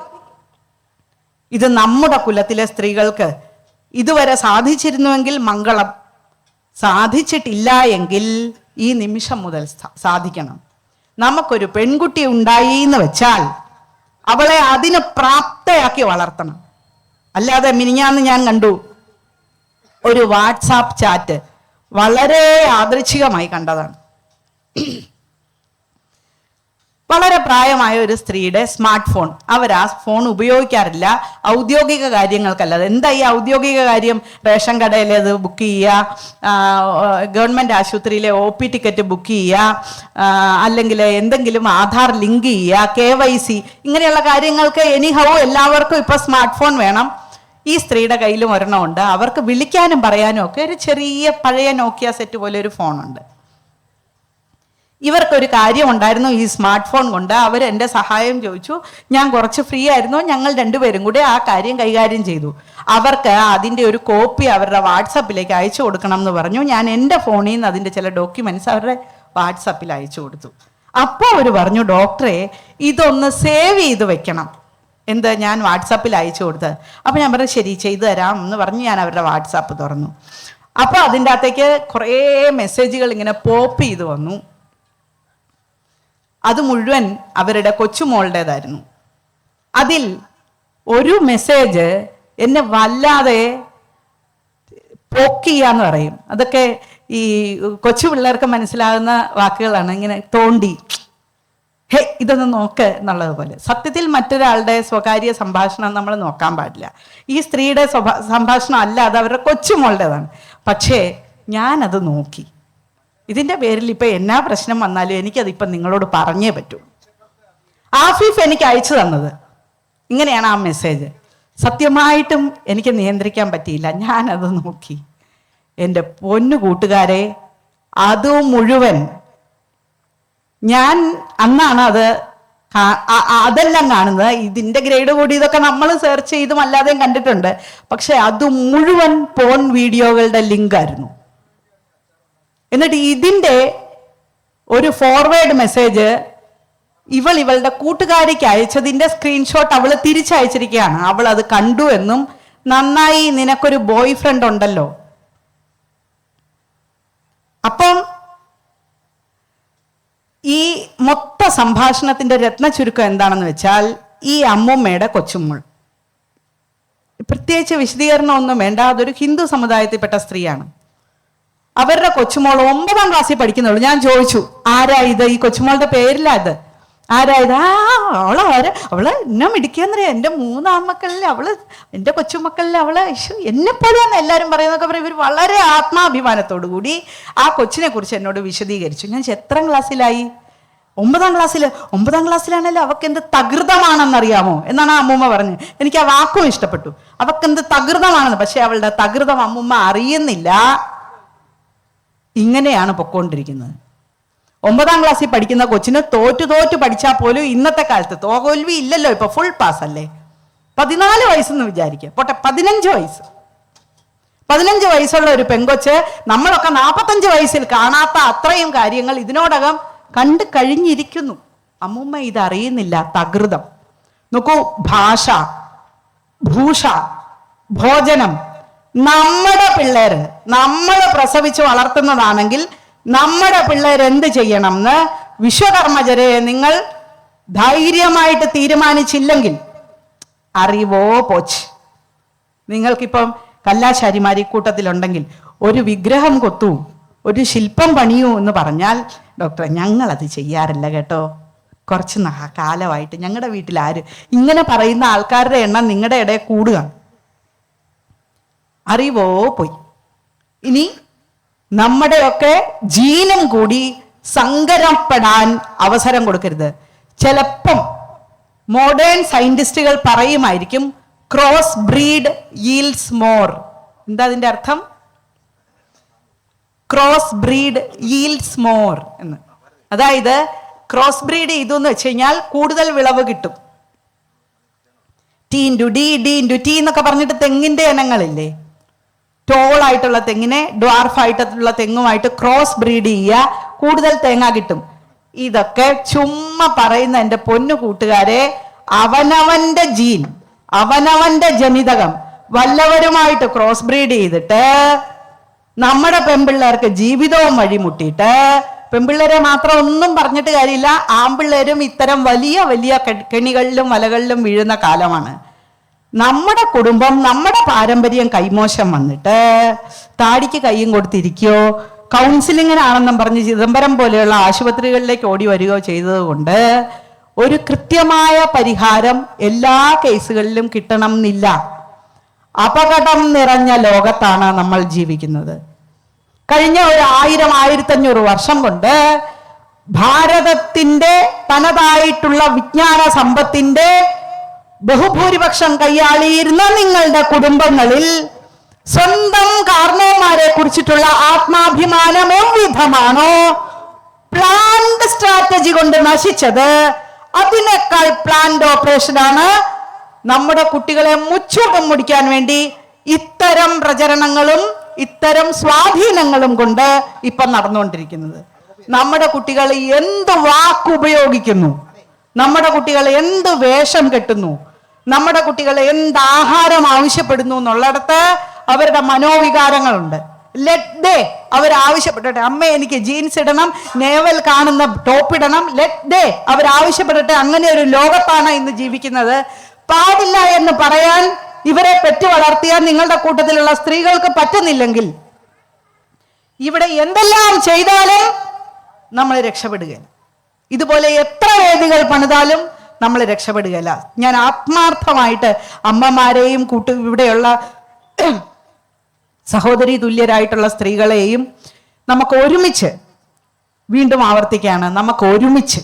S1: ഇത് നമ്മുടെ കുലത്തിലെ സ്ത്രീകൾക്ക് ഇതുവരെ സാധിച്ചിരുന്നുവെങ്കിൽ മംഗളം. സാധിച്ചിട്ടില്ല എങ്കിൽ ഈ നിമിഷം മുതൽ സാധിക്കണം. നമുക്കൊരു പെൺകുട്ടി ഉണ്ടായി എന്ന് വെച്ചാൽ അവളെ അതിന് പ്രാപ്തയാക്കി വളർത്തണം. അല്ലാതെ മിനിഞ്ഞാന്ന് ഞാൻ കണ്ടു ഒരു വാട്സാപ്പ് ചാറ്റ്, വളരെ യാദൃച്ഛികമായി കണ്ടതാണ്. വളരെ പ്രായമായ ഒരു സ്ത്രീയുടെ സ്മാർട്ട് ഫോൺ. അവർ ആ ഫോൺ ഉപയോഗിക്കാറില്ല ഔദ്യോഗിക കാര്യങ്ങൾക്കല്ലാതെ. എന്താ ഈ ഔദ്യോഗിക കാര്യം? റേഷൻ കടയിലെ അത് ബുക്ക് ചെയ്യുക, ഗവൺമെന്റ് ആശുപത്രിയിലെ OP ടിക്കറ്റ് ബുക്ക് ചെയ്യുക, അല്ലെങ്കിൽ എന്തെങ്കിലും ആധാർ ലിങ്ക് ചെയ്യുക, KYC, ഇങ്ങനെയുള്ള കാര്യങ്ങൾക്ക് എനിഹൗ എല്ലാവർക്കും ഇപ്പൊ സ്മാർട്ട് ഫോൺ വേണം. ഈ സ്ത്രീയുടെ കയ്യിലും ഒരെണ്ണമുണ്ട്. അവർക്ക് വിളിക്കാനും പറയാനും ഒക്കെ ഒരു ചെറിയ പഴയ നോക്കിയ സെറ്റ് പോലെ ഒരു ഫോണുണ്ട്. ഇവർക്കൊരു കാര്യം ഉണ്ടായിരുന്നു ഈ സ്മാർട്ട് ഫോൺ കൊണ്ട്. അവർ എൻ്റെ സഹായം ചോദിച്ചു. ഞാൻ കുറച്ച് ഫ്രീ ആയിരുന്നു. ഞങ്ങൾ രണ്ടുപേരും കൂടെ ആ കാര്യം കൈകാര്യം ചെയ്തു. അവർക്ക് അതിൻ്റെ ഒരു കോപ്പി അവരുടെ വാട്സപ്പിലേക്ക് അയച്ചു കൊടുക്കണം എന്ന് പറഞ്ഞു. ഞാൻ എൻ്റെ ഫോണിൽ നിന്ന് അതിൻ്റെ ചില ഡോക്യുമെന്റ്സ് അവരുടെ വാട്സപ്പിൽ അയച്ചു കൊടുത്തു. അപ്പോൾ അവർ പറഞ്ഞു, ഡോക്ടറെ ഇതൊന്ന് സേവ് ചെയ്ത് വെക്കണം. എന്ത്? ഞാൻ വാട്സാപ്പിൽ അയച്ചു കൊടുത്തത്. അപ്പം ഞാൻ പറഞ്ഞു ശരി ചെയ്തു തരാം എന്ന് പറഞ്ഞ് ഞാൻ അവരുടെ വാട്സാപ്പ് തുറന്നു. അപ്പോൾ അതിൻ്റെ അകത്തേക്ക് കുറേ മെസ്സേജുകൾ ഇങ്ങനെ പോപ്പ് ചെയ്ത് വന്നു. അത് മുഴുവൻ അവരുടെ കൊച്ചുമോളുടേതായിരുന്നു. അതിൽ ഒരു മെസ്സേജ് എന്നെ വല്ലാതെ പൊക്കിയാന്ന് പറയും. അതൊക്കെ ഈ കൊച്ചു പിള്ളേർക്ക് മനസ്സിലാകുന്ന വാക്കുകളാണ്. ഇങ്ങനെ തോണ്ടി, ഹേ ഇതൊന്ന് നോക്ക് എന്നുള്ളത് പോലെ. സത്യത്തിൽ മറ്റൊരാളുടെ സ്വകാര്യ സംഭാഷണം നമ്മൾ നോക്കാൻ പാടില്ല. ഈ സ്ത്രീയുടെ സംഭാഷണം അല്ല, അത് അവരുടെ കൊച്ചുമോളുടേതാണ്. പക്ഷേ ഞാനത് നോക്കി. ഇതിൻ്റെ പേരിൽ ഇപ്പം എന്നാ പ്രശ്നം വന്നാലും എനിക്കതിപ്പം നിങ്ങളോട് പറഞ്ഞേ പറ്റൂ. ആഫീഫ് എനിക്ക് അയച്ചു തന്നത് ഇങ്ങനെയാണ് ആ മെസ്സേജ്. സത്യമായിട്ടും എനിക്ക് നിയന്ത്രിക്കാൻ പറ്റിയില്ല. ഞാനത് നോക്കി. എൻ്റെ പൊന്നു കൂട്ടുകാരെ, അത് മുഴുവൻ ഞാൻ അന്നാണ് അതെല്ലാം കാണുന്നത്. ഇതിൻ്റെ ഗ്രേഡ് കൂടി ഇതൊക്കെ നമ്മൾ സെർച്ച് ചെയ്തും അല്ലാതെയും കണ്ടിട്ടുണ്ട്. പക്ഷെ അത് മുഴുവൻ പോൺ വീഡിയോകളുടെ ലിങ്കായിരുന്നു. എന്നിട്ട് ഇതിൻ്റെ ഒരു ഫോർവേഡ് മെസ്സേജ് ഇവളുടെ കൂട്ടുകാരിക്ക് അയച്ചതിൻ്റെ സ്ക്രീൻഷോട്ട് അവൾ തിരിച്ചയച്ചിരിക്കുകയാണ്. അവൾ അത് കണ്ടു എന്നും, നന്നായി നിനക്കൊരു ബോയ് ഫ്രണ്ട് ഉണ്ടല്ലോ. അപ്പം ഈ മൊത്ത സംഭാഷണത്തിന്റെ രത്ന ചുരുക്കം എന്താണെന്ന് വെച്ചാൽ, ഈ അമ്മൂമ്മയുടെ കൊച്ചുമോൾ, പ്രത്യേകിച്ച് വിശദീകരണം ഒന്നും വേണ്ട, അതൊരു ഹിന്ദു സമുദായത്തിൽപ്പെട്ട സ്ത്രീയാണ്. അവരുടെ കൊച്ചുമോൾ 9ാം ക്ലാസ്സിൽ പഠിക്കുന്നുള്ളൂ. ഞാൻ ചോദിച്ചു, ആരാ ഇത്? ഈ കൊച്ചുമോളുടെ പേരില്ല ഇത്. ആരാ ഇത്? അവള് എന്നെ മിടിക്കാന്നറിയാം. എൻ്റെ 3 ആൺമക്കളിൽ അവള്, എൻ്റെ കൊച്ചുമക്കളിൽ അവള് എന്നെപ്പോലെയാന്ന് എല്ലാവരും പറയുന്നതൊക്കെ പറയും. ഇവർ വളരെ ആത്മാഭിമാനത്തോടു കൂടി ആ കൊച്ചിനെ കുറിച്ച് എന്നോട് വിശദീകരിച്ചു. ഞാൻ എത്രാം ക്ലാസ്സിലായി? 9ാം ക്ലാസ്സിൽ. 9ാം ക്ലാസ്സിലാണല്ലോ. അവൾക്ക് എന്ത് തകൃതമാണെന്നറിയാമോ എന്നാണ് ആ അമ്മൂമ്മ പറഞ്ഞത്. എനിക്ക് ആ വാക്കും ഇഷ്ടപ്പെട്ടു. അവക്കെന്ത് തകൃതമാണെന്ന്. പക്ഷെ അവളുടെ തകൃതം അമ്മൂമ്മ അറിയുന്നില്ല. ഇങ്ങനെയാണ് പൊക്കോണ്ടിരിക്കുന്നത്. 9ാം ക്ലാസ്സിൽ പഠിക്കുന്ന കൊച്ചിന് തോറ്റു പഠിച്ചാൽ പോലും ഇന്നത്തെ കാലത്ത് തോൽവി ഇല്ലല്ലോ, ഇപ്പൊ ഫുൾ പാസ് അല്ലേ. 14 വയസ്സെന്ന് വിചാരിക്കുക, പോട്ടെ 15 വയസ്സ്. 15 വയസ്സുള്ള ഒരു പെങ്കൊച്ച് നമ്മളൊക്കെ 45 വയസ്സിൽ കാണാത്ത അത്രയും കാര്യങ്ങൾ ഇതിനോടകം കണ്ടു കഴിഞ്ഞിരിക്കുന്നു. അമ്മൂമ്മ ഇതറിയുന്നില്ല. തകൃതം നോക്കൂ, ഭാഷ, ഭൂഷ, ഭോജനം. നമ്മുടെ പിള്ളേര് നമ്മൾ പ്രസവിച്ച് വളർത്തുന്നതാണെങ്കിൽ നമ്മുടെ പിള്ളേർ എന്ത് ചെയ്യണം എന്ന് വിശ്വകർമ്മജരെ നിങ്ങൾ ധൈര്യമായിട്ട് തീരുമാനിച്ചില്ലെങ്കിൽ അറിവോ പോച്ച്. നിങ്ങൾക്കിപ്പം കല്ലാശാരിമാരി കൂട്ടത്തിലുണ്ടെങ്കിൽ ഒരു വിഗ്രഹം കൊത്തൂ, ഒരു ശില്പം പണിയൂ എന്ന് പറഞ്ഞാൽ, ഡോക്ടറെ ഞങ്ങളത് ചെയ്യാറില്ല കേട്ടോ, കുറച്ച് കാലമായിട്ട് ഞങ്ങളുടെ വീട്ടിൽ ആര് ഇങ്ങനെ പറയുന്ന ആൾക്കാരുടെ എണ്ണം നിങ്ങളുടെ ഇടയിൽ കൂടുക. അറിവോ പോയി. ഇനി നമ്മുടെയൊക്കെ ജീനും കൂടി സങ്കരപ്പെടാൻ അവസരം കൊടുക്കരുത്. ചിലപ്പം മോഡേൺ സയന്റിസ്റ്റുകൾ പറയുമായിരിക്കും ക്രോസ് ബ്രീഡ് yields മോർ. എന്താ അതിന്റെ അർത്ഥം? ക്രോസ് ബ്രീഡ് yields മോർ എന്ന്. അതായത് ക്രോസ് ബ്രീഡ് ചെയ്തു വെച്ച് കഴിഞ്ഞാൽ കൂടുതൽ വിളവ് കിട്ടും. T into D, D into T എന്നൊക്കെ പറഞ്ഞിട്ട് തെങ്ങിന്റെ ഇനങ്ങളില്ലേ, ടോളായിട്ടുള്ള തെങ്ങിനെ ഡ്വാർഫായിട്ടുള്ള തെങ്ങുമായിട്ട് ക്രോസ് ബ്രീഡ് ചെയ്യുക, കൂടുതൽ തേങ്ങ കിട്ടും. ഇതൊക്കെ ചുമ്മാ പറയുന്ന എൻ്റെ പൊന്നു കൂട്ടുകാരെ. അവനവന്റെ ജീൻ, അവനവന്റെ ജനിതകം വല്ലവരുമായിട്ട് ക്രോസ് ബ്രീഡ് ചെയ്തിട്ട് നമ്മുടെ പെൺപിള്ളേർക്ക് ജീവിതവും വഴിമുട്ടിയിട്ട്, പെൺപിള്ളേരെ മാത്രം ഒന്നും പറഞ്ഞിട്ട് കാര്യമില്ല, ആൺപിള്ളേരും ഇത്തരം വലിയ വലിയ കെണികളിലും വലകളിലും വീഴുന്ന കാലമാണ്. നമ്മുടെ കുടുംബം, നമ്മുടെ പാരമ്പര്യം കൈമോശം വന്നിട്ട് താടിക്ക് കൈയും കൊടുത്തിരിക്കുകയോ കൗൺസിലിങ്ങിനാണെന്നും പറഞ്ഞ് ചിദംബരം പോലെയുള്ള ആശുപത്രികളിലേക്ക് ഓടി വരികയോ ചെയ്തതുകൊണ്ട് ഒരു കൃത്യമായ പരിഹാരം എല്ലാ കേസുകളിലും കിട്ടണം എന്നില്ല. അപകടം നിറഞ്ഞ ലോകത്താണ് നമ്മൾ ജീവിക്കുന്നത്. കഴിഞ്ഞ ഒരു 1000-1500 വർഷം കൊണ്ട് ഭാരതത്തിന്റെ തനതായിട്ടുള്ള വിജ്ഞാന സമ്പത്തിന്റെ ബഹുഭൂരിപക്ഷം കൈയാളിയിരുന്ന നിങ്ങളുടെ കുടുംബങ്ങളിൽ സ്വന്തം കാരണവന്മാരെ കുറിച്ചിട്ടുള്ള ആത്മാഭിമാനം എவ்விധമാണോ പ്ലാൻഡ് സ്ട്രാറ്റജി കൊണ്ട് നശിച്ചത്, അതിനേക്കാൾ പ്ലാൻഡ് ഓപ്പറേഷനാണ് നമ്മുടെ കുട്ടികളെ മുച്ചൂട്ടം മുടിക്കാൻ വേണ്ടി ഇത്തരം പ്രചരണങ്ങളും ഇത്തരം സ്വാധീനങ്ങളും കൊണ്ട് ഇപ്പൊ നടന്നുകൊണ്ടിരിക്കുന്നത്. നമ്മുടെ കുട്ടികൾ എന്ത് വാക്കുപയോഗിക്കുന്നു, നമ്മുടെ കുട്ടികൾ എന്ത് വേഷം കെട്ടുന്നു, നമ്മുടെ കുട്ടികൾ എന്ത് ആഹാരം ആവശ്യപ്പെടുന്നു എന്നുള്ളിടത്ത് അവരുടെ മനോവികാരങ്ങളുണ്ട്. ലെറ്റ് ഡേ അവർ ആവശ്യപ്പെടട്ടെ. അമ്മ എനിക്ക് ജീൻസ് ഇടണം, നേവൽ കാണുന്ന ടോപ്പ് ഇടണം, ലെറ്റ് ഡേ അവർ ആവശ്യപ്പെടട്ടെ. അങ്ങനെ ഒരു ലോകത്താണ് ഇന്ന് ജീവിക്കുന്നത്. പാടില്ല എന്ന് പറയാൻ ഇവരെ പെറ്റു വളർത്തിയാൽ നിങ്ങളുടെ കൂട്ടത്തിലുള്ള സ്ത്രീകൾക്ക് പറ്റുന്നില്ലെങ്കിൽ ഇവിടെ എന്തെല്ലാം ചെയ്താലും നമ്മൾ രക്ഷപ്പെടുകയില്ല. ഇതുപോലെ എത്ര വേദികൾ പണിതാലും നമ്മൾ രക്ഷപ്പെടുകയില്ല. ഞാൻ ആത്മാർത്ഥമായിട്ട് അമ്മമാരെയും ഇവിടെയുള്ള സഹോദരി തുല്യരായിട്ടുള്ള സ്ത്രീകളെയും നമുക്ക് ഒരുമിച്ച്, വീണ്ടും ആവർത്തിക്കുകയാണ്, നമുക്ക് ഒരുമിച്ച്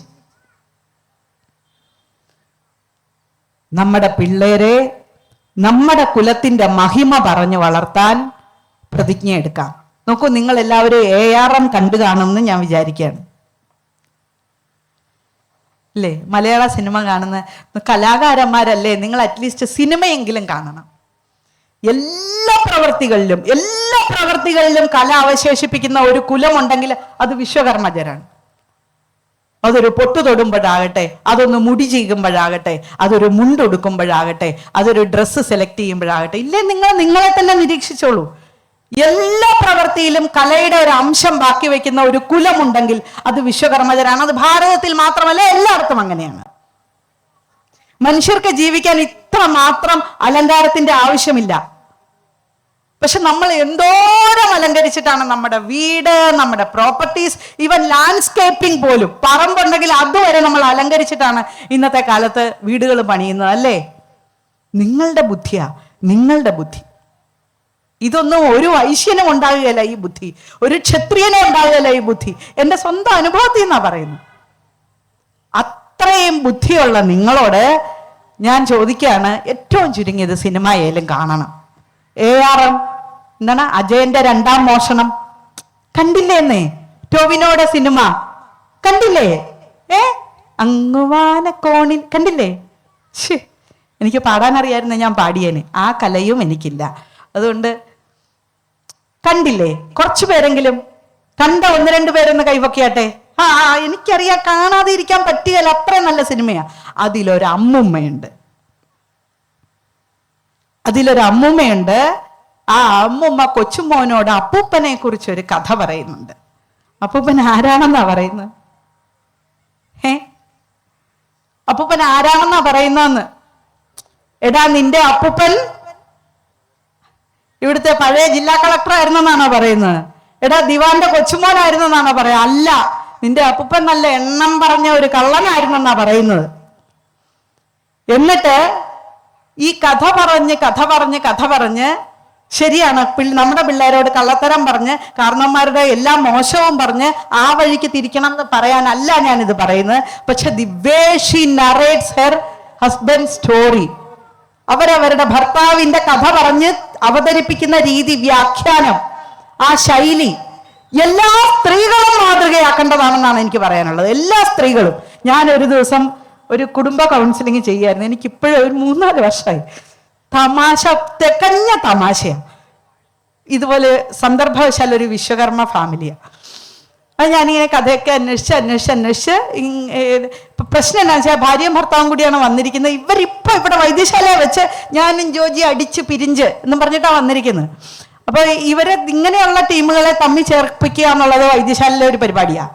S1: നമ്മുടെ പിള്ളേരെ നമ്മുടെ കുലത്തിന്റെ മഹിമ പറഞ്ഞു വളർത്താൻ പ്രതിജ്ഞ എടുക്കാം. നോക്കൂ, നിങ്ങൾ എല്ലാവരും ARM കണ്ടു കാണുമെന്ന് ഞാൻ വിചാരിക്കുകയാണ്. അല്ലേ? മലയാള സിനിമ കാണുന്ന കലാകാരന്മാരല്ലേ നിങ്ങൾ? അറ്റ്ലീസ്റ്റ് സിനിമയെങ്കിലും കാണണം. എല്ലാ പ്രവൃത്തികളിലും കല അവശേഷിപ്പിക്കുന്ന ഒരു കുലമുണ്ടെങ്കിൽ അത് വിശ്വകർമ്മജരാണ്. അതൊരു പൊട്ടു തൊടുമ്പോഴാകട്ടെ, അതൊന്ന് മുടി ചെയ്യുമ്പോഴാകട്ടെ, അതൊരു മുണ്ടൊടുക്കുമ്പോഴാകട്ടെ, അതൊരു ഡ്രസ്സ് സെലക്ട് ചെയ്യുമ്പോഴാകട്ടെ, ഇല്ലേ? നിങ്ങളെ തന്നെ നിരീക്ഷിച്ചോളൂ. എല്ലാ പ്രവൃത്തിയിലും കലയുടെ ഒരു അംശം ബാക്കി വെക്കുന്ന ഒരു കുലമുണ്ടെങ്കിൽ അത് വിശ്വകർമ്മജരാണ്. അത് ഭാരതത്തിൽ മാത്രമല്ല, എല്ലായിടത്തും അങ്ങനെയാണ്. മനുഷ്യർക്ക് ജീവിക്കാൻ ഇത്ര മാത്രം അലങ്കാരത്തിന്റെ ആവശ്യമില്ല. പക്ഷെ നമ്മൾ എന്തോരം അലങ്കരിച്ചിട്ടാണ് നമ്മുടെ വീട്, നമ്മുടെ പ്രോപ്പർട്ടീസ്, ഈവൻ ലാൻഡ്സ്കേപ്പിംഗ് പോലും, പറമ്പുണ്ടെങ്കിൽ അതുവരെ നമ്മൾ അലങ്കരിച്ചിട്ടാണ് ഇന്നത്തെ കാലത്ത് വീടുകൾ പണിയുന്നത്, അല്ലേ? നിങ്ങളുടെ ബുദ്ധിയാ, നിങ്ങളുടെ ബുദ്ധി. ഇതൊന്നും ഒരു വൈശ്യനും ഉണ്ടാകുകയല്ല ഈ ബുദ്ധി, ഒരു ക്ഷത്രിയനും ഉണ്ടാകുകയല്ല ഈ ബുദ്ധി. എൻ്റെ സ്വന്തം അനുഭവത്തിൽ നിന്നാ പറയുന്നു. അത്രയും ബുദ്ധിയുള്ള നിങ്ങളോട് ഞാൻ ചോദിക്കുകയാണ്, ഏറ്റവും ചുരുങ്ങിയത് സിനിമയിലും കാണണം. ARM എന്താണ്, അജയന്റെ 2ാം മോഷണം കണ്ടില്ലേന്നേ? ടോവിനോയുടെ സിനിമ കണ്ടില്ലേ? അങ്ങുവാനക്കോണിൽ കണ്ടില്ലേ? എനിക്ക് പാടാൻ അറിയായിരുന്നു, ഞാൻ പാടിയേനെ. ആ കലയും എനിക്കില്ല. അതുകൊണ്ട് കണ്ടില്ലേ? കുറച്ചു പേരെങ്കിലും കണ്ട 1-2 പേരൊന്ന് കൈവക്കിയാട്ടെ. എനിക്കറിയാം, കാണാതെ ഇരിക്കാൻ പറ്റിയല്ല, അത്ര നല്ല സിനിമയാ. അതിലൊരു അമ്മുമ്മയുണ്ട്. ആ അമ്മുമ്മ കൊച്ചുമോനോട് അപ്പൂപ്പനെ കുറിച്ച് ഒരു കഥ പറയുന്നുണ്ട്. അപ്പൂപ്പൻ ആരാണെന്നാ പറയുന്നത്? അപ്പൂപ്പൻ ആരാണെന്നാ പറയുന്നതെന്ന്? എടാ, നിന്റെ അപ്പൂപ്പൻ ഇവിടുത്തെ പഴയ ജില്ലാ കളക്ടർ ആയിരുന്നെന്നാണോ പറയുന്നത്? എടാ, ദിവാന്റെ കൊച്ചുമോനായിരുന്നെന്നാണോ പറയാ? അല്ല, നിന്റെ അപ്പൂപ്പൻ നല്ല എണ്ണം പറഞ്ഞ ഒരു കള്ളനായിരുന്നെന്നാ പറയുന്നത്. എന്നിട്ട് ഈ കഥ പറഞ്ഞ് ശരിയാണ്, നമ്മുടെ പിള്ളേരോട് കള്ളത്തരം പറഞ്ഞ് കാരണവന്മാരുടെ എല്ലാ മോശവും പറഞ്ഞ് ആ വഴിക്ക് തിരിക്കണം എന്ന് പറയാനല്ല ഞാനിത് പറയുന്നത്. പക്ഷെ the way she narrates her husband story, അവരവരുടെ ഭർത്താവിന്റെ കഥ പറഞ്ഞ് അവതരിപ്പിക്കുന്ന രീതി, വ്യാഖ്യാനം, ആ ശൈലി എല്ലാ സ്ത്രീകളും മാതൃകയാക്കേണ്ടതാണെന്നാണ് എനിക്ക് പറയാനുള്ളത്. എല്ലാ സ്ത്രീകളും. ഞാൻ ഒരു ദിവസം ഒരു കുടുംബ കൗൺസിലിംഗ് ചെയ്യായിരുന്നു. എനിക്കിപ്പോഴും ഒരു 3-4 വർഷമായി. തികഞ്ഞ തമാശയാണ്. ഇതുപോലെ സന്ദർഭവശാൽ ഒരു വിശ്വകർമ്മ ഫാമിലിയാണ്. അത് ഞാനിങ്ങനെ കഥയൊക്കെ അന്വേഷിച്ച് പ്രശ്നം എന്താ വെച്ചാൽ ഭാര്യയും ഭർത്താവും കൂടിയാണ് വന്നിരിക്കുന്നത്. ഇവരിപ്പോൾ ഇവിടെ വൈദ്യശാലയെ വെച്ച് ഞാനും ജോജി അടിച്ച് പിരിഞ്ച് എന്നും പറഞ്ഞിട്ടാണ് വന്നിരിക്കുന്നത്. അപ്പൊ ഇവരെ ഇങ്ങനെയുള്ള ടീമുകളെ തമ്മിൽ ചേർപ്പിക്കുക എന്നുള്ളത് വൈദ്യശാലയിലെ ഒരു പരിപാടിയാണ്.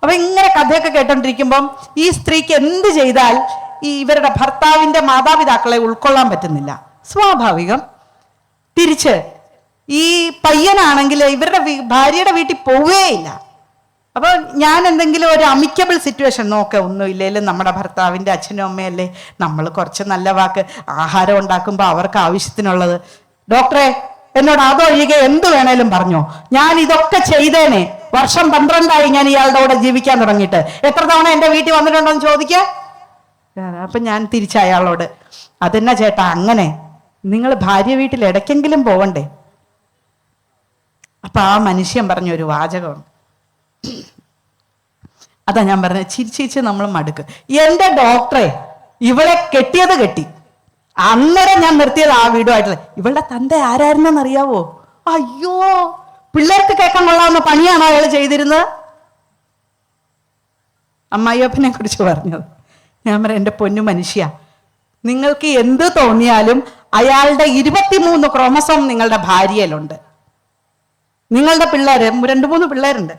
S1: അപ്പൊ ഇങ്ങനെ കഥയൊക്കെ കേട്ടോണ്ടിരിക്കുമ്പം ഈ സ്ത്രീക്ക് എന്ത് ചെയ്താൽ ഇവരുടെ ഭർത്താവിന്റെ മാതാപിതാക്കളെ ഉൾക്കൊള്ളാൻ പറ്റുന്നില്ല. സ്വാഭാവികം. തിരിച്ച് ഈ പയ്യനാണെങ്കിൽ ഇവരുടെ ഭാര്യയുടെ വീട്ടിൽ പോവുകയില്ല. അപ്പൊ ഞാൻ എന്തെങ്കിലും ഒരു അമിക്കബിൾ സിറ്റുവേഷൻ ഒന്നുമില്ലേലും നമ്മുടെ ഭർത്താവിന്റെ അച്ഛനും അമ്മയല്ലേ, നമ്മൾ കുറച്ച് നല്ല വാക്ക് ആഹാരം ഉണ്ടാക്കുമ്പോൾ അവർക്ക് ആവശ്യത്തിനുള്ളത്, ഡോക്ടറെ എന്നോട് അതൊഴികെ എന്ത് വേണേലും പറഞ്ഞോ, ഞാൻ ഇതൊക്കെ ചെയ്തേനെ. വർഷം 12ആയി ഞാൻ ഇയാളുടെ കൂടെ ജീവിക്കാൻ തുടങ്ങിയിട്ട്. എത്ര തവണ എൻ്റെ വീട്ടിൽ വന്നിട്ടുണ്ടോ എന്ന് ചോദിക്കുക. അപ്പൊ ഞാൻ തിരിച്ച അയാളോട്, അതെന്നാ ചേട്ടാ അങ്ങനെ, നിങ്ങൾ ഭാര്യ വീട്ടിൽ ഇടയ്ക്കെങ്കിലും പോവണ്ടേ? അപ്പൊ ആ മനുഷ്യൻ പറഞ്ഞൊരു വാചകമാണ്. അതാ ഞാൻ പറഞ്ഞത്, ചിരിച്ചിരിച്ച് നമ്മൾ മടുക്ക്. എൻ്റെ ഡോക്ടറെ, ഇവളെ കെട്ടിയത് കെട്ടി, അന്നേരം ഞാൻ നിർത്തിയത് ആ വീടുമായിട്ടുള്ള. ഇവളുടെ തന്ത ആരായിരുന്നെന്ന് അറിയാവോ? അയ്യോ, പിള്ളേർക്ക് കേൾക്കാൻ കൊള്ളാവുന്ന പണിയാണോ അയാൾ ചെയ്തിരുന്നത്? അമ്മായിയപ്പനെ കുറിച്ച് പറഞ്ഞത്. ഞാൻ പറയാം, എൻ്റെ പൊന്നു മനുഷ്യ, നിങ്ങൾക്ക് എന്ത് തോന്നിയാലും അയാളുടെ 23 ക്രോമസോം നിങ്ങളുടെ ഭാര്യയിലുണ്ട്. നിങ്ങളുടെ പിള്ളേര് 2-3 പിള്ളേരുണ്ട്.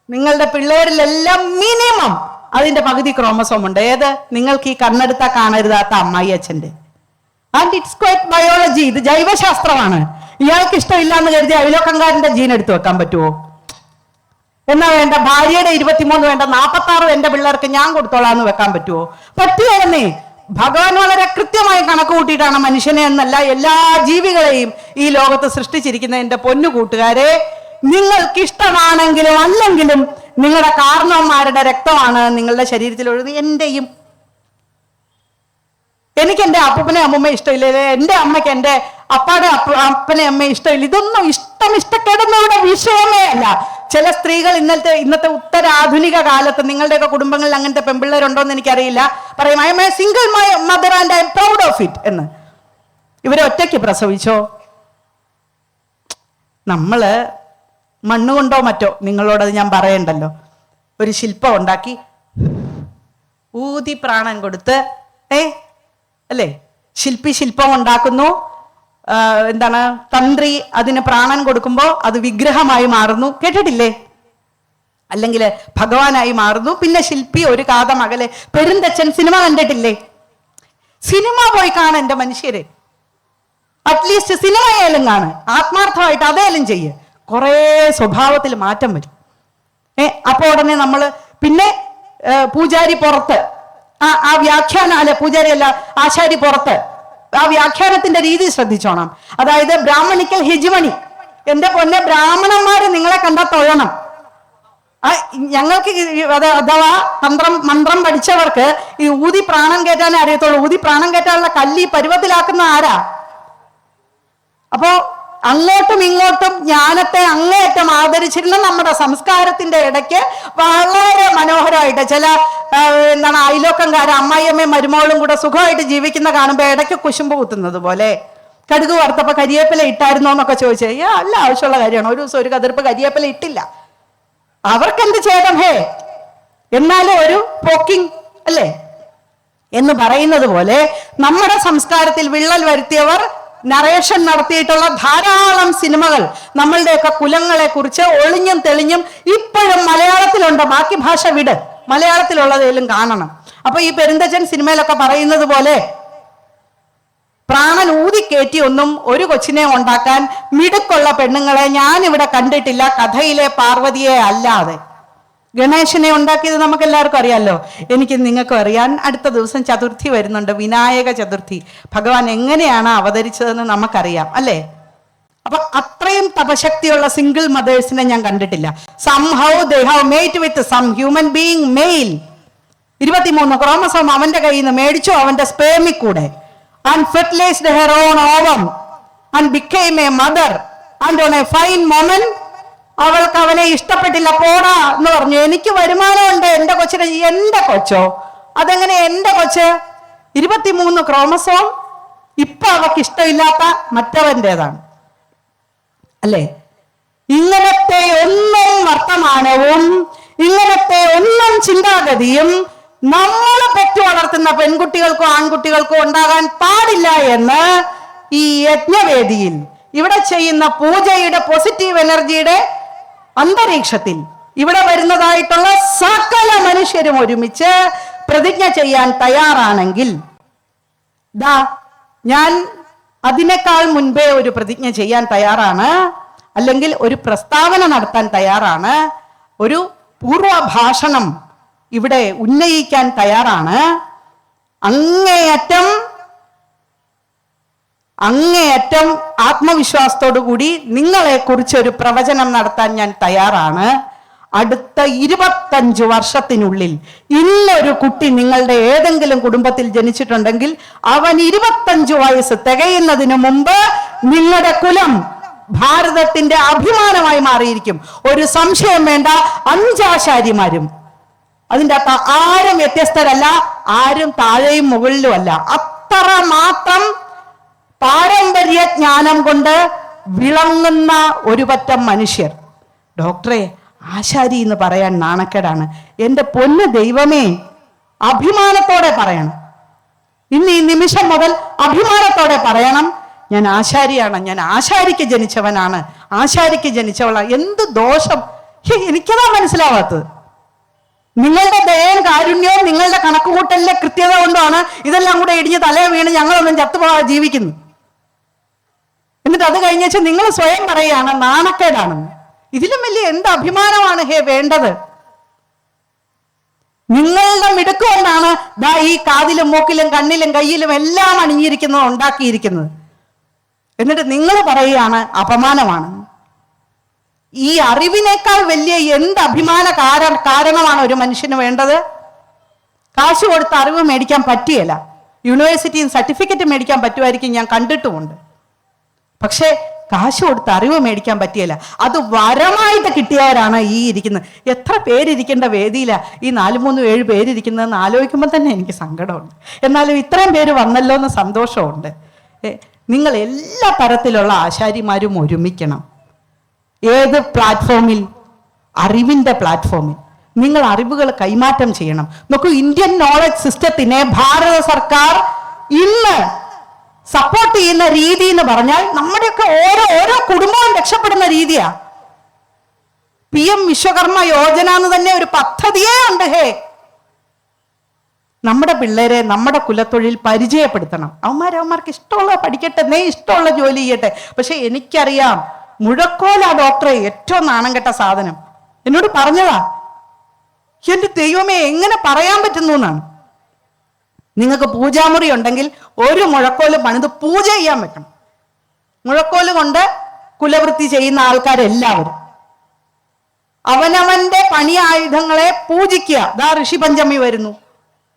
S1: നിങ്ങളുടെ പിള്ളേരിലെല്ലാം മിനിമം അതിന്റെ പകുതി ക്രോമസോം ഉണ്ട്. ഏത്? നിങ്ങൾക്ക് ഈ കണ്ണെടുത്താ കാണരുതാത്ത അമ്മായി അച്ഛന്റെ. And it's quite biology. ഇത് ജൈവശാസ്ത്രമാണ്. ഇയാൾക്ക് ഇഷ്ടമില്ല എന്ന് കരുതി അയലോക്കങ്കാരന്റെ ജീൻ എടുത്തു വെക്കാൻ പറ്റുമോ? എന്നാ വേണ്ട, ഭാര്യയുടെ 23 വേണ്ട, 46 എന്റെ പിള്ളേർക്ക് ഞാൻ കൊടുത്തോളാന്ന് വെക്കാൻ പറ്റുമോ? പറ്റുമെന്നേ. ഭഗവാൻ വളരെ കൃത്യമായി കണക്ക് കൂട്ടിയിട്ടാണ് മനുഷ്യനെ എന്നല്ല എല്ലാ ജീവികളെയും ഈ ലോകത്ത് സൃഷ്ടിച്ചിരിക്കുന്ന. എന്റെ പൊന്നു കൂട്ടുകാരെ, നിങ്ങൾക്ക് ഇഷ്ടമാണെങ്കിലും അല്ലെങ്കിലും നിങ്ങളുടെ കാരണവന്മാരുടെ രക്തമാണ് നിങ്ങളുടെ ശരീരത്തിൽ ഒഴുകുന്നത്. എന്റെയും. എനിക്ക് എൻ്റെ അപ്പൂപ്പനെ അമ്മൂമ്മ ഇഷ്ടമില്ല, എൻ്റെ അമ്മയ്ക്ക് എൻ്റെ അപ്പാടെ അപ്പനെ അമ്മയെ ഇഷ്ടമില്ല. ഇതൊന്നും ഇഷ്ടക്കേടൊന്നും ഇവിടെ വിഷയമേ അല്ല. ചില സ്ത്രീകൾ ഇന്നത്തെ ഉത്തരാധുനിക കാലത്ത്, നിങ്ങളുടെയൊക്കെ കുടുംബങ്ങളിൽ അങ്ങനത്തെ പെൺപിള്ളേരുണ്ടോ എന്ന് എനിക്കറിയില്ല, പറയും I M A single mother and I am proud of it എന്ന്. ഇവരെ ഒറ്റയ്ക്ക് പ്രസവിച്ചോ? നമ്മള് മണ്ണുകൊണ്ടോ മറ്റോ, നിങ്ങളോടത് ഞാൻ പറയണ്ടല്ലോ, ഒരു ശില്പം ഉണ്ടാക്കി ഊതി പ്രാണൻ കൊടുത്ത് അല്ലേ, ശില്പി ശില്പം ഉണ്ടാക്കുന്നു. എന്താണ്, തന്ത്രി അതിന് പ്രാണൻ കൊടുക്കുമ്പോൾ അത് വിഗ്രഹമായി മാറുന്നു. കേട്ടിട്ടില്ലേ? അല്ലെങ്കിൽ ഭഗവാനായി മാറുന്നു. പിന്നെ ശില്പി ഒരു കാതം അകലെ. പെരുന്തച്ഛൻ സിനിമ കണ്ടിട്ടില്ലേ? സിനിമ പോയി കാണാൻ എൻ്റെ മനുഷ്യരെ, അറ്റ്ലീസ്റ്റ് സിനിമയായാലും കാണും, ആത്മാർത്ഥമായിട്ട് അതേലും ചെയ്യ്. കുറേ സ്വഭാവത്തിൽ മാറ്റം വരും. അപ്പൊ ഉടനെ നമ്മൾ പിന്നെ പൂജാരി പുറത്ത്, ആ വ്യാഖ്യാനം, അല്ലെ പൂജാരി അല്ല ആശാരി പുറത്ത്, ആ വ്യാഖ്യാനത്തിന്റെ രീതി ശ്രദ്ധിച്ചോണം. അതായത് ബ്രാഹ്മണിക്കൽ ഹെജിമണി. എന്റെ പൊന്നെ ബ്രാഹ്മണന്മാര് നിങ്ങളെ കണ്ടാൽ തൊഴണം. ഞങ്ങൾക്ക് അഥവാ മന്ത്രം പഠിച്ചവർക്ക് ഈ ഊതി പ്രാണം കയറ്റാനേ അറിയത്തുള്ളൂ. ഊതി പ്രാണം കയറ്റാനുള്ള കല്ലി പരുവത്തിലാക്കുന്ന ആരാ? അപ്പോ അങ്ങോട്ടും ഇങ്ങോട്ടും ജ്ഞാനത്തെ അങ്ങേയറ്റം ആദരിച്ചിരുന്ന നമ്മുടെ സംസ്കാരത്തിന്റെ ഇടയ്ക്ക് വളരെ മനോഹരമായിട്ട് ചില എന്താണ് അയലോക്കംകാര അമ്മായിയമ്മയും മരുമകളും കൂടെ സുഖമായിട്ട് ജീവിക്കുന്ന കാണുമ്പോൾ ഇടയ്ക്ക് കുശുമ്പ് കുത്തുന്നത് പോലെ, കടുക് വറുത്തപ്പോ കരിയേപ്പില ഇട്ടായിരുന്നോ എന്നൊക്കെ ചോദിച്ചേ, അല്ല, ആവശ്യമുള്ള കാര്യമാണ്. ഒരു ദിവസം ഒരു കതിർപ്പ് കരിയേപ്പില ഇട്ടില്ല. അവർക്കെന്ത് ഛേദം ഹേ, എന്നാലും ഒരു പോക്കിംഗ് അല്ലേ എന്ന് പറയുന്നത് പോലെ നമ്മുടെ സംസ്കാരത്തിൽ വിള്ളൽ വരുത്തിയവർ നറേഷൻ നടത്തിയിട്ടുള്ള ധാരാളം സിനിമകൾ നമ്മളുടെയൊക്കെ കുലങ്ങളെ കുറിച്ച് ഒളിഞ്ഞും തെളിഞ്ഞും ഇപ്പോഴും മലയാളത്തിലുണ്ട്. ബാക്കി ഭാഷ വിട്, മലയാളത്തിലുള്ളതേലും കാണണം. അപ്പൊ ഈ പെരുന്തച്ചൻ സിനിമയിലൊക്കെ പറയുന്നത് പോലെ പ്രാണൻ ഊതിക്കേറ്റി ഒന്നും ഒരു കൊച്ചിനെ ഉണ്ടാക്കാൻ മിടുക്കുള്ള പെണ്ണുങ്ങളെ ഞാനിവിടെ കണ്ടിട്ടില്ല, കഥയിലെ പാർവതിയെ അല്ലാതെ. ഗണേശനെ ഉണ്ടാക്കിയത് നമുക്ക് എല്ലാവർക്കും അറിയാമല്ലോ, എനിക്ക് നിങ്ങൾക്കും അറിയാൻ. അടുത്ത ദിവസം ചതുർത്ഥി വരുന്നുണ്ട്, വിനായക ചതുർത്ഥി. ഭഗവാൻ എങ്ങനെയാണ് അവതരിച്ചതെന്ന് നമുക്കറിയാം അല്ലേ. അപ്പൊ അത്രയും തപശക്തിയുള്ള സിംഗിൾ മദേഴ്സിനെ ഞാൻ കണ്ടിട്ടില്ല. Somehow they have mate with some human being male. 23 chromosome അവന്റെ കയ്യിൽ നിന്ന് മേടിച്ചു, അവന്റെ സ്പേമിൽ കൂടെ, and fertilized her own ovum and became a mother, and on a fine moment അവൾക്ക് അവനെ ഇഷ്ടപ്പെട്ടില്ല, പോടാ എന്ന് പറഞ്ഞു. എനിക്ക് വരുമാനമുണ്ട്, എന്റെ കൊച്ചിനെ. എന്റെ കൊച്ചോ? അതെങ്ങനെ എന്റെ കൊച്ച്? 23 ക്രോമസോം ഇപ്പൊ അവൾക്ക് ഇഷ്ടമില്ലാത്ത മറ്റവന്റേതാണ് അല്ലേ. ഇങ്ങനത്തെ ഒന്നും വർത്തമാനവും ഇങ്ങനത്തെ ഒന്നും ചിന്താഗതിയും നമ്മൾ പെറ്റു വളർത്തുന്ന പെൺകുട്ടികൾക്കോ ആൺകുട്ടികൾക്കോ ഉണ്ടാകാൻ പാടില്ല എന്ന് ഈ യജ്ഞവേദിയിൽ ഇവിടെ ചെയ്യുന്ന പൂജയുടെ പോസിറ്റീവ് എനർജിയുടെ അന്തരീക്ഷത്തിൽ ഇവിടെ വരുന്നതായിട്ടുള്ള സകല മനുഷ്യരും ഒരുമിച്ച് പ്രതിജ്ഞ ചെയ്യാൻ തയ്യാറാണെങ്കിൽ, ഞാൻ അതിനേക്കാൾ മുൻപേ ഒരു പ്രതിജ്ഞ ചെയ്യാൻ തയ്യാറാണ്, അല്ലെങ്കിൽ ഒരു പ്രസ്താവന നടത്താൻ തയ്യാറാണ്, ഒരു പൂർവഭാഷണം ഇവിടെ ഉന്നയിക്കാൻ തയ്യാറാണ്. അങ്ങേയറ്റം ആത്മവിശ്വാസത്തോടു കൂടി നിങ്ങളെ കുറിച്ച് ഒരു പ്രവചനം നടത്താൻ ഞാൻ തയ്യാറാണ്. അടുത്ത 25 വർഷത്തിനുള്ളിൽ ഇന്നൊരു കുട്ടി നിങ്ങളുടെ ഏതെങ്കിലും കുടുംബത്തിൽ ജനിച്ചിട്ടുണ്ടെങ്കിൽ അവൻ 25 വയസ്സ് തികയുന്നതിന് മുമ്പ് നിങ്ങളുടെ കുലം ഭാരതത്തിന്റെ അഭിമാനമായി മാറിയിരിക്കും. ഒരു സംശയം വേണ്ട. 5 ആശാരിമാരും, അതിൻ്റെ അകത്ത് ആരും വ്യത്യസ്തരല്ല, ആരും താഴെയും മുകളിലും അല്ല. അത്ര മാത്രം പാരമ്പര്യ ജ്ഞാനം കൊണ്ട് വിളങ്ങുന്ന ഒരു പറ്റം മനുഷ്യർ. ഡോക്ടറെ, ആശാരി എന്ന് പറയാൻ നാണക്കേടാണ്. എൻ്റെ പൊന്ന് ദൈവമേ, അഭിമാനത്തോടെ പറയണം. ഇന്ന് ഈ നിമിഷം മുതൽ അഭിമാനത്തോടെ പറയണം, ഞാൻ ആശാരിയാണ്, ഞാൻ ആശാരിക്ക് ജനിച്ചവനാണ്, ആശാരിക്ക് ജനിച്ചവളാണ്. എന്ത് ദോഷം! എനിക്കതാ മനസ്സിലാവാത്തത്. നിങ്ങളുടെ ദയയും കാരുണ്യവും നിങ്ങളുടെ കണക്കുകൂട്ടലിലെ കൃത്യത കൊണ്ടാണ് ഇതെല്ലാം കൂടെ ഇടിഞ്ഞ് തലേ വീണ് ഞങ്ങളൊന്നും ചത്തുപോകാതെ ജീവിക്കുന്നു. എന്നിട്ട് അത് കഴിഞ്ഞാൽ നിങ്ങൾ സ്വയം പറയുകയാണ് നാണക്കേടാണെന്ന്. ഇതിലും വലിയ എന്ത് അഭിമാനമാണ് വേണ്ടത്? നിങ്ങളുടെ മിടുക്കുകൊണ്ടാണ് ഈ കാതിലും മൂക്കിലും കണ്ണിലും കയ്യിലും എല്ലാം അണിഞ്ഞിരിക്കുന്നത്, ഉണ്ടാക്കിയിരിക്കുന്നത്. എന്നിട്ട് നിങ്ങൾ പറയുകയാണ് അപമാനമാണ്. ഈ അറിവിനേക്കാൾ വലിയ എന്ത് അഭിമാന കാരണമാണ് ഒരു മനുഷ്യന് വേണ്ടത്? കാശ് കൊടുത്ത് അറിവ് മേടിക്കാൻ പറ്റിയല്ല. യൂണിവേഴ്സിറ്റിയും സർട്ടിഫിക്കറ്റ് മേടിക്കാൻ പറ്റുമായിരിക്കും, ഞാൻ കണ്ടിട്ടുമുണ്ട്. പക്ഷേ കാശ് കൊടുത്ത് അറിവ് മേടിക്കാൻ പറ്റിയല്ല. അത് വരമായിട്ട് കിട്ടിയവരാണ് ഈ ഇരിക്കുന്നത്. എത്ര പേരിരിക്കേണ്ട വേദിയിലാണ് ഈ 4-3-7 പേരിരിക്കുന്നതെന്ന് ആലോചിക്കുമ്പോൾ തന്നെ എനിക്ക് സങ്കടമുണ്ട്. എന്നാലും ഇത്രയും പേര് വന്നല്ലോ എന്ന് സന്തോഷമുണ്ട്. നിങ്ങൾ എല്ലാ തരത്തിലുള്ള ആശാരിമാരും ഒരുമിക്കണം. ഏത് പ്ലാറ്റ്ഫോമിൽ? അറിവിൻ്റെ പ്ലാറ്റ്ഫോമിൽ നിങ്ങൾ അറിവുകൾ കൈമാറ്റം ചെയ്യണം. നോക്കൂ, ഇന്ത്യൻ നോളജ് സിസ്റ്റത്തിനെ ഭാരത സർക്കാർ ഇന്ന് സപ്പോർട്ട് ചെയ്യുന്ന രീതി എന്ന് പറഞ്ഞാൽ നമ്മുടെയൊക്കെ ഓരോ കുടുംബവും രക്ഷപ്പെടുന്ന രീതിയാ. PM വിശ്വകർമ്മ യോജന എന്ന് തന്നെ ഒരു പദ്ധതിയേ ഉണ്ട്. നമ്മുടെ പിള്ളേരെ നമ്മുടെ കുലത്തൊഴിൽ പരിചയപ്പെടുത്തണം. അവന്മാർക്ക് ഇഷ്ടമുള്ള പഠിക്കട്ടെ, ഇഷ്ടമുള്ള ജോലി ചെയ്യട്ടെ. പക്ഷെ എനിക്കറിയാം, മുഴക്കോലാ ഡോക്ടറെ ഏറ്റവും നാണം കെട്ട സാധനം. എന്നോട് പറഞ്ഞതാ. എന്റെ ദൈവമേ, എങ്ങനെ പറയാൻ പറ്റുന്നു എന്നാണ്. നിങ്ങൾക്ക് പൂജാമുറി ഉണ്ടെങ്കിൽ ഒരു മുഴക്കോല് പണിത് പൂജ ചെയ്യാൻ വെക്കണം. മുഴക്കോല് കൊണ്ട് കുലവൃത്തി ചെയ്യുന്ന ആൾക്കാരെല്ലാവരും അവനവന്റെ പണി ആയുധങ്ങളെ പൂജിക്കുക. ദാ ഋഷി പഞ്ചമി വരുന്നു.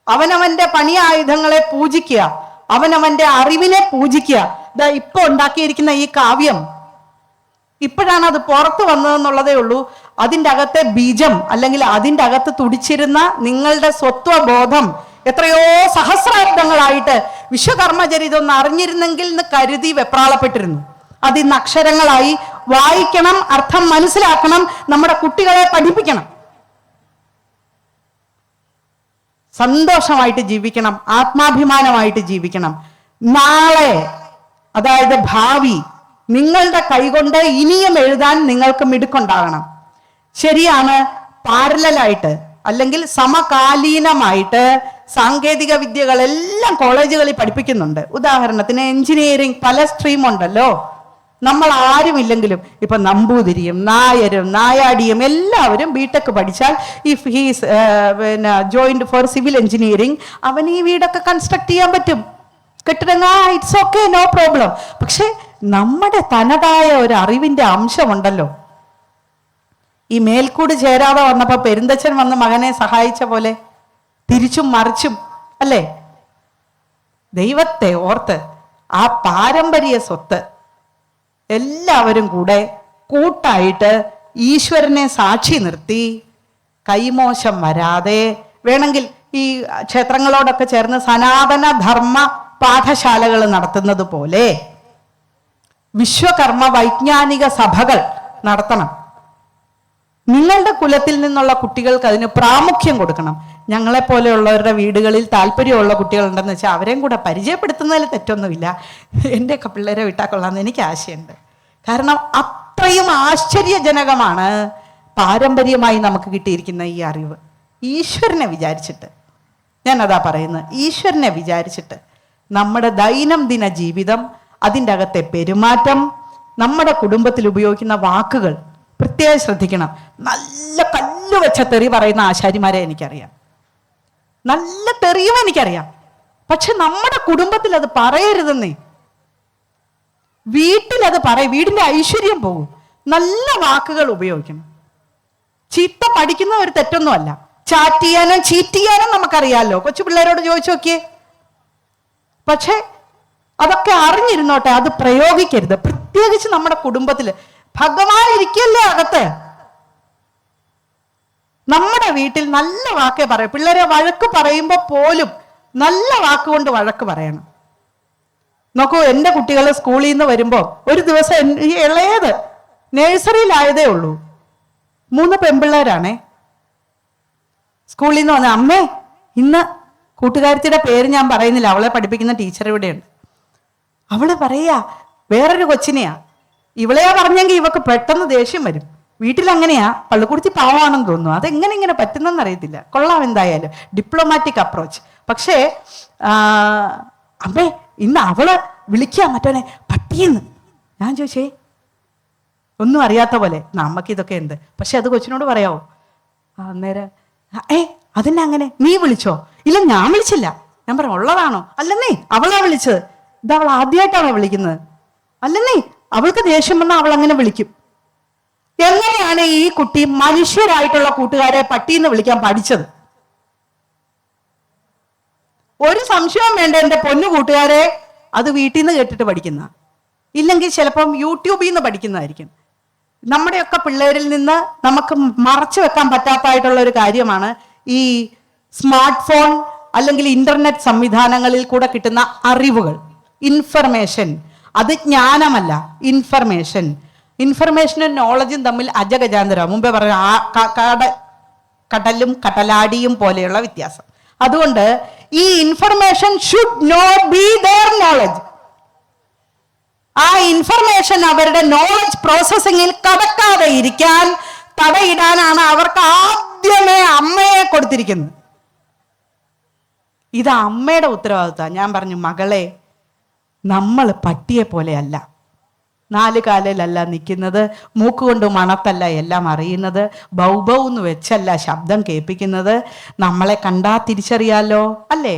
S1: അവനവന്റെ പണി ആയുധങ്ങളെ പൂജിക്കുക, അവനവന്റെ അറിവിനെ പൂജിക്കുക. ദാ ഇപ്പൊ ഉണ്ടാക്കിയിരിക്കുന്ന ഈ കാവ്യം ഇപ്പോഴാണ് അത് പുറത്തു വന്നതെന്നുള്ളതേ ഉള്ളൂ. അതിൻ്റെ അകത്തെ ബീജം അല്ലെങ്കിൽ അതിൻ്റെ അകത്ത് തുടിച്ചിരുന്ന നിങ്ങളുടെ സ്വത്വബോധം എത്രയോ സഹസ്രാബ്ദങ്ങളായിട്ട് വിശ്വകർമ്മചരി ഇതൊന്ന് അറിഞ്ഞിരുന്നെങ്കിൽ എന്ന് കരുതി വെപ്രാളപ്പെട്ടിരുന്നു. അതിന്ന് അക്ഷരങ്ങളായി വായിക്കണം, അർത്ഥം മനസ്സിലാക്കണം, നമ്മുടെ കുട്ടികളെ പഠിപ്പിക്കണം. സന്തോഷമായിട്ട് ജീവിക്കണം, ആത്മാഭിമാനമായിട്ട് ജീവിക്കണം. നാളെ, അതായത് ഭാവി, നിങ്ങളുടെ കൈകൊണ്ട് ഇനിയും എഴുതാൻ നിങ്ങൾക്ക് മിടുക്കുണ്ടാകണം. ശരിയാണ്, പാരലായിട്ട് അല്ലെങ്കിൽ സമകാലീനമായിട്ട് സാങ്കേതിക വിദ്യകളെല്ലാം കോളേജുകളിൽ പഠിപ്പിക്കുന്നുണ്ട്. ഉദാഹരണത്തിന് എഞ്ചിനീയറിംഗ് പല സ്ട്രീം ഉണ്ടല്ലോ. നമ്മൾ ആരുമില്ലെങ്കിലും ഇപ്പൊ നമ്പൂതിരിയും നായരും നായാടിയും എല്ലാവരും ബിടെക് പഠിച്ചാൽ if he's joined four civil engineering, അവൻ ഈ വീടൊക്കെ കൺസ്ട്രക്ട് ചെയ്യാൻ പറ്റും. കെട്ടിടങ്ങാ, ഇറ്റ്സ് ഓക്കെ, നോ പ്രോബ്ലം. പക്ഷെ നമ്മുടെ തനതായ ഒരു അറിവിന്റെ അംശമുണ്ടല്ലോ. ഈ മേൽക്കൂട് ചേരാതെ വന്നപ്പോ പെരുന്തച്ഛൻ വന്ന് മകനെ സഹായിച്ച പോലെ തിരിച്ചും മറിച്ചും അല്ലേ? ദൈവത്തെ ഓർത്ത് ആ പാരമ്പര്യ സ്വത്ത് എല്ലാവരും കൂടെ കൂട്ടായിട്ട് ഈശ്വരനെ സാക്ഷി നിർത്തി കൈമോശം വരാതെ, വേണമെങ്കിൽ ഈ ക്ഷേത്രങ്ങളോടൊക്കെ ചേർന്ന് സനാതന ധർമ്മ പാഠശാലകൾ നടത്തുന്നത് പോലെ വിശ്വകർമ്മ വൈജ്ഞാനിക സഭകൾ നടത്തണം. നിങ്ങളുടെ കുലത്തിൽ നിന്നുള്ള കുട്ടികൾക്ക് അതിന് പ്രാമുഖ്യം കൊടുക്കണം. ഞങ്ങളെപ്പോലെയുള്ളവരുടെ വീടുകളിൽ താല്പര്യമുള്ള കുട്ടികളുണ്ടെന്ന് വെച്ചാൽ അവരെയും കൂടെ പരിചയപ്പെടുത്തുന്നതിൽ തെറ്റൊന്നുമില്ല. എൻ്റെയൊക്കെ പിള്ളേരെ വിട്ടാൽ കൊള്ളാമെന്ന് എനിക്ക് ആശയുണ്ട്. കാരണം അത്രയും ആശ്ചര്യജനകമാണ് പാരമ്പര്യമായി നമുക്ക് കിട്ടിയിരിക്കുന്ന ഈ അറിവ്. ഈശ്വരനെ വിചാരിച്ചിട്ട്, ഞാനതാ പറയുന്നത്, ഈശ്വരനെ വിചാരിച്ചിട്ട് നമ്മുടെ ദൈനംദിന ജീവിതം, അതിൻ്റെ അകത്തെ പെരുമാറ്റം, നമ്മുടെ കുടുംബത്തിൽ ഉപയോഗിക്കുന്ന വാക്കുകൾ പ്രത്യേകം ശ്രദ്ധിക്കണം. നല്ല കല്ല് വെച്ച തെറി പറയുന്ന ആശാരിമാരെ എനിക്കറിയാം, നല്ല തെറിയും എനിക്കറിയാം. പക്ഷെ നമ്മുടെ കുടുംബത്തിൽ അത് പറയരുതെന്നേ. വീട്ടിൽ അത് പറയും, വീടിന്റെ ഐശ്വര്യം പോകും. നല്ല വാക്കുകൾ ഉപയോഗിക്കണം. ചീത്ത പഠിക്കുന്ന ഒരു തെറ്റൊന്നുമല്ല. ചാറ്റ് ചെയ്യാനും ചീറ്റ് ചെയ്യാനും നമുക്കറിയാമല്ലോ, കൊച്ചു പിള്ളേരോട് ചോദിച്ചു നോക്കിയേ. പക്ഷെ അതൊക്കെ അറിഞ്ഞിരുന്നോട്ടെ, അത് പ്രയോഗിക്കരുത്. പ്രത്യേകിച്ച് നമ്മുടെ കുടുംബത്തിൽ ഭഗവാൻ ഇരിക്കല്ലേ അകത്ത്. നമ്മുടെ വീട്ടിൽ നല്ല വാക്കേ പറയും. പിള്ളേരെ വഴക്ക് പറയുമ്പോൾ പോലും നല്ല വാക്കുകൊണ്ട് വഴക്ക് പറയണം. നോക്കൂ, എൻ്റെ കുട്ടികൾ സ്കൂളിൽ നിന്ന് വരുമ്പോൾ ഒരു ദിവസം ഈ ഇളയത് നേഴ്സറിയിലായതേ ഉള്ളൂ, 3 പെൺപിള്ളേരാണേ. സ്കൂളിൽ നിന്ന് വന്ന അമ്മേ, ഇന്ന് കൂട്ടുകാരത്തിയുടെ പേര് ഞാൻ പറയുന്നില്ല, അവളെ പഠിപ്പിക്കുന്ന ടീച്ചർ ഇവിടെയുണ്ട്. അവള് പറയാ വേറൊരു കൊച്ചിനെയാ. ഇവളെയാ പറഞ്ഞെങ്കിൽ ഇവക്ക് പെട്ടെന്ന് ദേഷ്യം വരും. വീട്ടിലങ്ങനെയാ, പള്ളിക്കുടുത്തി പാവാണെന്ന് തോന്നുന്നു. അതെങ്ങനെ ഇങ്ങനെ പറ്റുന്നെന്ന് അറിയത്തില്ല. കൊള്ളാം, എന്തായാലും ഡിപ്ലോമാറ്റിക് അപ്രോച്ച്. പക്ഷേ അമ്മേ, ഇന്ന് അവള് വിളിക്കുക മറ്റോനെ പട്ടിയെന്ന്. ഞാൻ ചോദിച്ചേ, ഒന്നും അറിയാത്ത പോലെ, നമുക്കിതൊക്കെ എന്ത്. പക്ഷെ അത് കൊച്ചിനോട് പറയാവോ? അന്നേരം അതിനെ അങ്ങനെ നീ വിളിച്ചോ? ഇല്ല, ഞാൻ വിളിച്ചില്ല. ഞാൻ പറയാം, ഉള്ളതാണോ? അല്ലെന്നേ, അവളാ വിളിച്ചത്. ഇത് അവൾ ആദ്യമായിട്ടാണോ വിളിക്കുന്നത്? അല്ലെന്നേ, അവൾക്ക് ദേഷ്യം വന്നാൽ അവൾ അങ്ങനെ വിളിക്കും. എങ്ങനെയാണ് ഈ കുട്ടി മനുഷ്യരായിട്ടുള്ള കൂട്ടുകാരെ പട്ടിയെന്ന് വിളിക്കാൻ പഠിച്ചത്? ഒരു സംശയവും വേണ്ട എൻ്റെ പൊന്നു കൂട്ടുകാരെ, അത് വീട്ടിൽ നിന്ന് കേട്ടിട്ട് പഠിക്കുന്ന, ഇല്ലെങ്കിൽ ചിലപ്പം യൂട്യൂബിൽ നിന്ന് പഠിക്കുന്നതായിരിക്കും. നമ്മുടെയൊക്കെ പിള്ളേരിൽ നിന്ന് നമുക്ക് മറച്ചു വെക്കാൻ പറ്റാത്തതായിട്ടുള്ള ഒരു കാര്യമാണ് ഈ സ്മാർട്ട് ഫോൺ അല്ലെങ്കിൽ ഇന്റർനെറ്റ് സംവിധാനങ്ങളിൽ കൂടെ കിട്ടുന്ന അറിവുകൾ, ഇൻഫർമേഷൻ. അത് ജ്ഞാനമല്ല, ഇൻഫർമേഷൻ. ഇൻഫർമേഷനും നോളജും തമ്മിൽ അജഗജാന്തരം. മുമ്പേ പറഞ്ഞ കടലും കടലാടിയും പോലെയുള്ള വ്യത്യാസം. അതുകൊണ്ട് ഈ information should not be there knowledge. ആ ഇൻഫർമേഷൻ അവരുടെ നോളജ് പ്രോസസ്സിങ്ങിൽ കടക്കാതെ ഇരിക്കാൻ തടയിടാനാണ് അവർക്ക് ആദ്യമേ അമ്മയെ കൊടുത്തിരിക്കുന്നത്. ഇത് അമ്മയുടെ ഉത്തരവാദിത്വം. ഞാൻ പറഞ്ഞു, മകളെ, നമ്മൾ പട്ടിയെ പോലെയല്ല, 4 കാലിലല്ല നിൽക്കുന്നത്, മൂക്കുകൊണ്ട് മണത്തല്ല എല്ലാം അറിയുന്നത്, ബൗബൗ എന്ന് വെച്ചല്ല ശബ്ദം കേൾപ്പിക്കുന്നത്. നമ്മളെ കണ്ടാ തിരിച്ചറിയാലോ, അല്ലേ?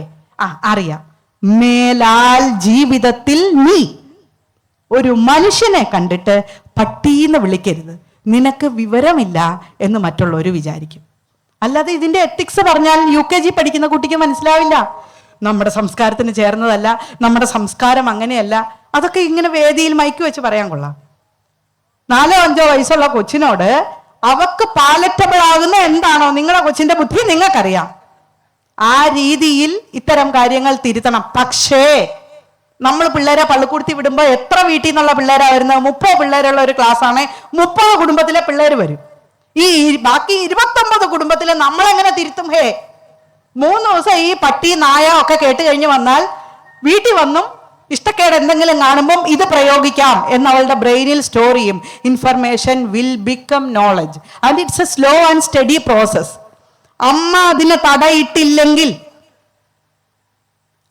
S1: അറിയാം. മേലാൽ ജീവിതത്തിൽ നീ ഒരു മനുഷ്യനെ കണ്ടിട്ട് പട്ടീന്ന് വിളിക്കരുത്. നിനക്ക് വിവരമില്ല എന്ന് മറ്റുള്ളവർ വിചാരിക്കും. അല്ലാതെ ഇതിന്റെ എത്തിക്സ് പറഞ്ഞാൽ UKG പഠിക്കുന്ന കുട്ടിക്ക് മനസ്സിലാവില്ല. നമ്മുടെ സംസ്കാരത്തിന് ചേർന്നതല്ല, നമ്മുടെ സംസ്കാരം അങ്ങനെയല്ല. അതൊക്കെ ഇങ്ങനെ വേദിയിൽ മൈക്ക് വെച്ച് പറയാൻ കൊള്ളാം. 4 or 5 വയസ്സുള്ള കൊച്ചിനോട് അവക്ക് പാലറ്റബിൾ ആകുന്ന എന്താണോ നിങ്ങളുടെ കൊച്ചിന്റെ ബുദ്ധി നിങ്ങൾക്കറിയാം. ആ രീതിയിൽ ഇത്തരം കാര്യങ്ങൾ തിരുത്തണം. പക്ഷേ നമ്മൾ പിള്ളേരെ പള്ളിക്കൂടത്തി വിടുമ്പോൾ എത്ര വീട്ടിൽ നിന്നുള്ള പിള്ളേരാ വരുന്നത്? 30 പിള്ളേരുള്ള ഒരു ക്ലാസ് ആണെ 30 കുടുംബത്തിലെ പിള്ളേർ വരും. ഈ ബാക്കി 29 കുടുംബത്തിലെ നമ്മളെങ്ങനെ തിരുത്തും? 3 ദിവസം ഈ പട്ടി നായ ഒക്കെ കേട്ട് കഴിഞ്ഞ് വന്നാൽ വീട്ടിൽ വന്നും ഇഷ്ടക്കേട് എന്തെങ്കിലും കാണുമ്പം ഇത് പ്രയോഗിക്കാം എന്നവളുടെ ബ്രെയിനിൽ സ്റ്റോർ ചെയ്യും. Information will become knowledge and it's A slow and study process. അമ്മ അതിന് തടയിട്ടില്ലെങ്കിൽ,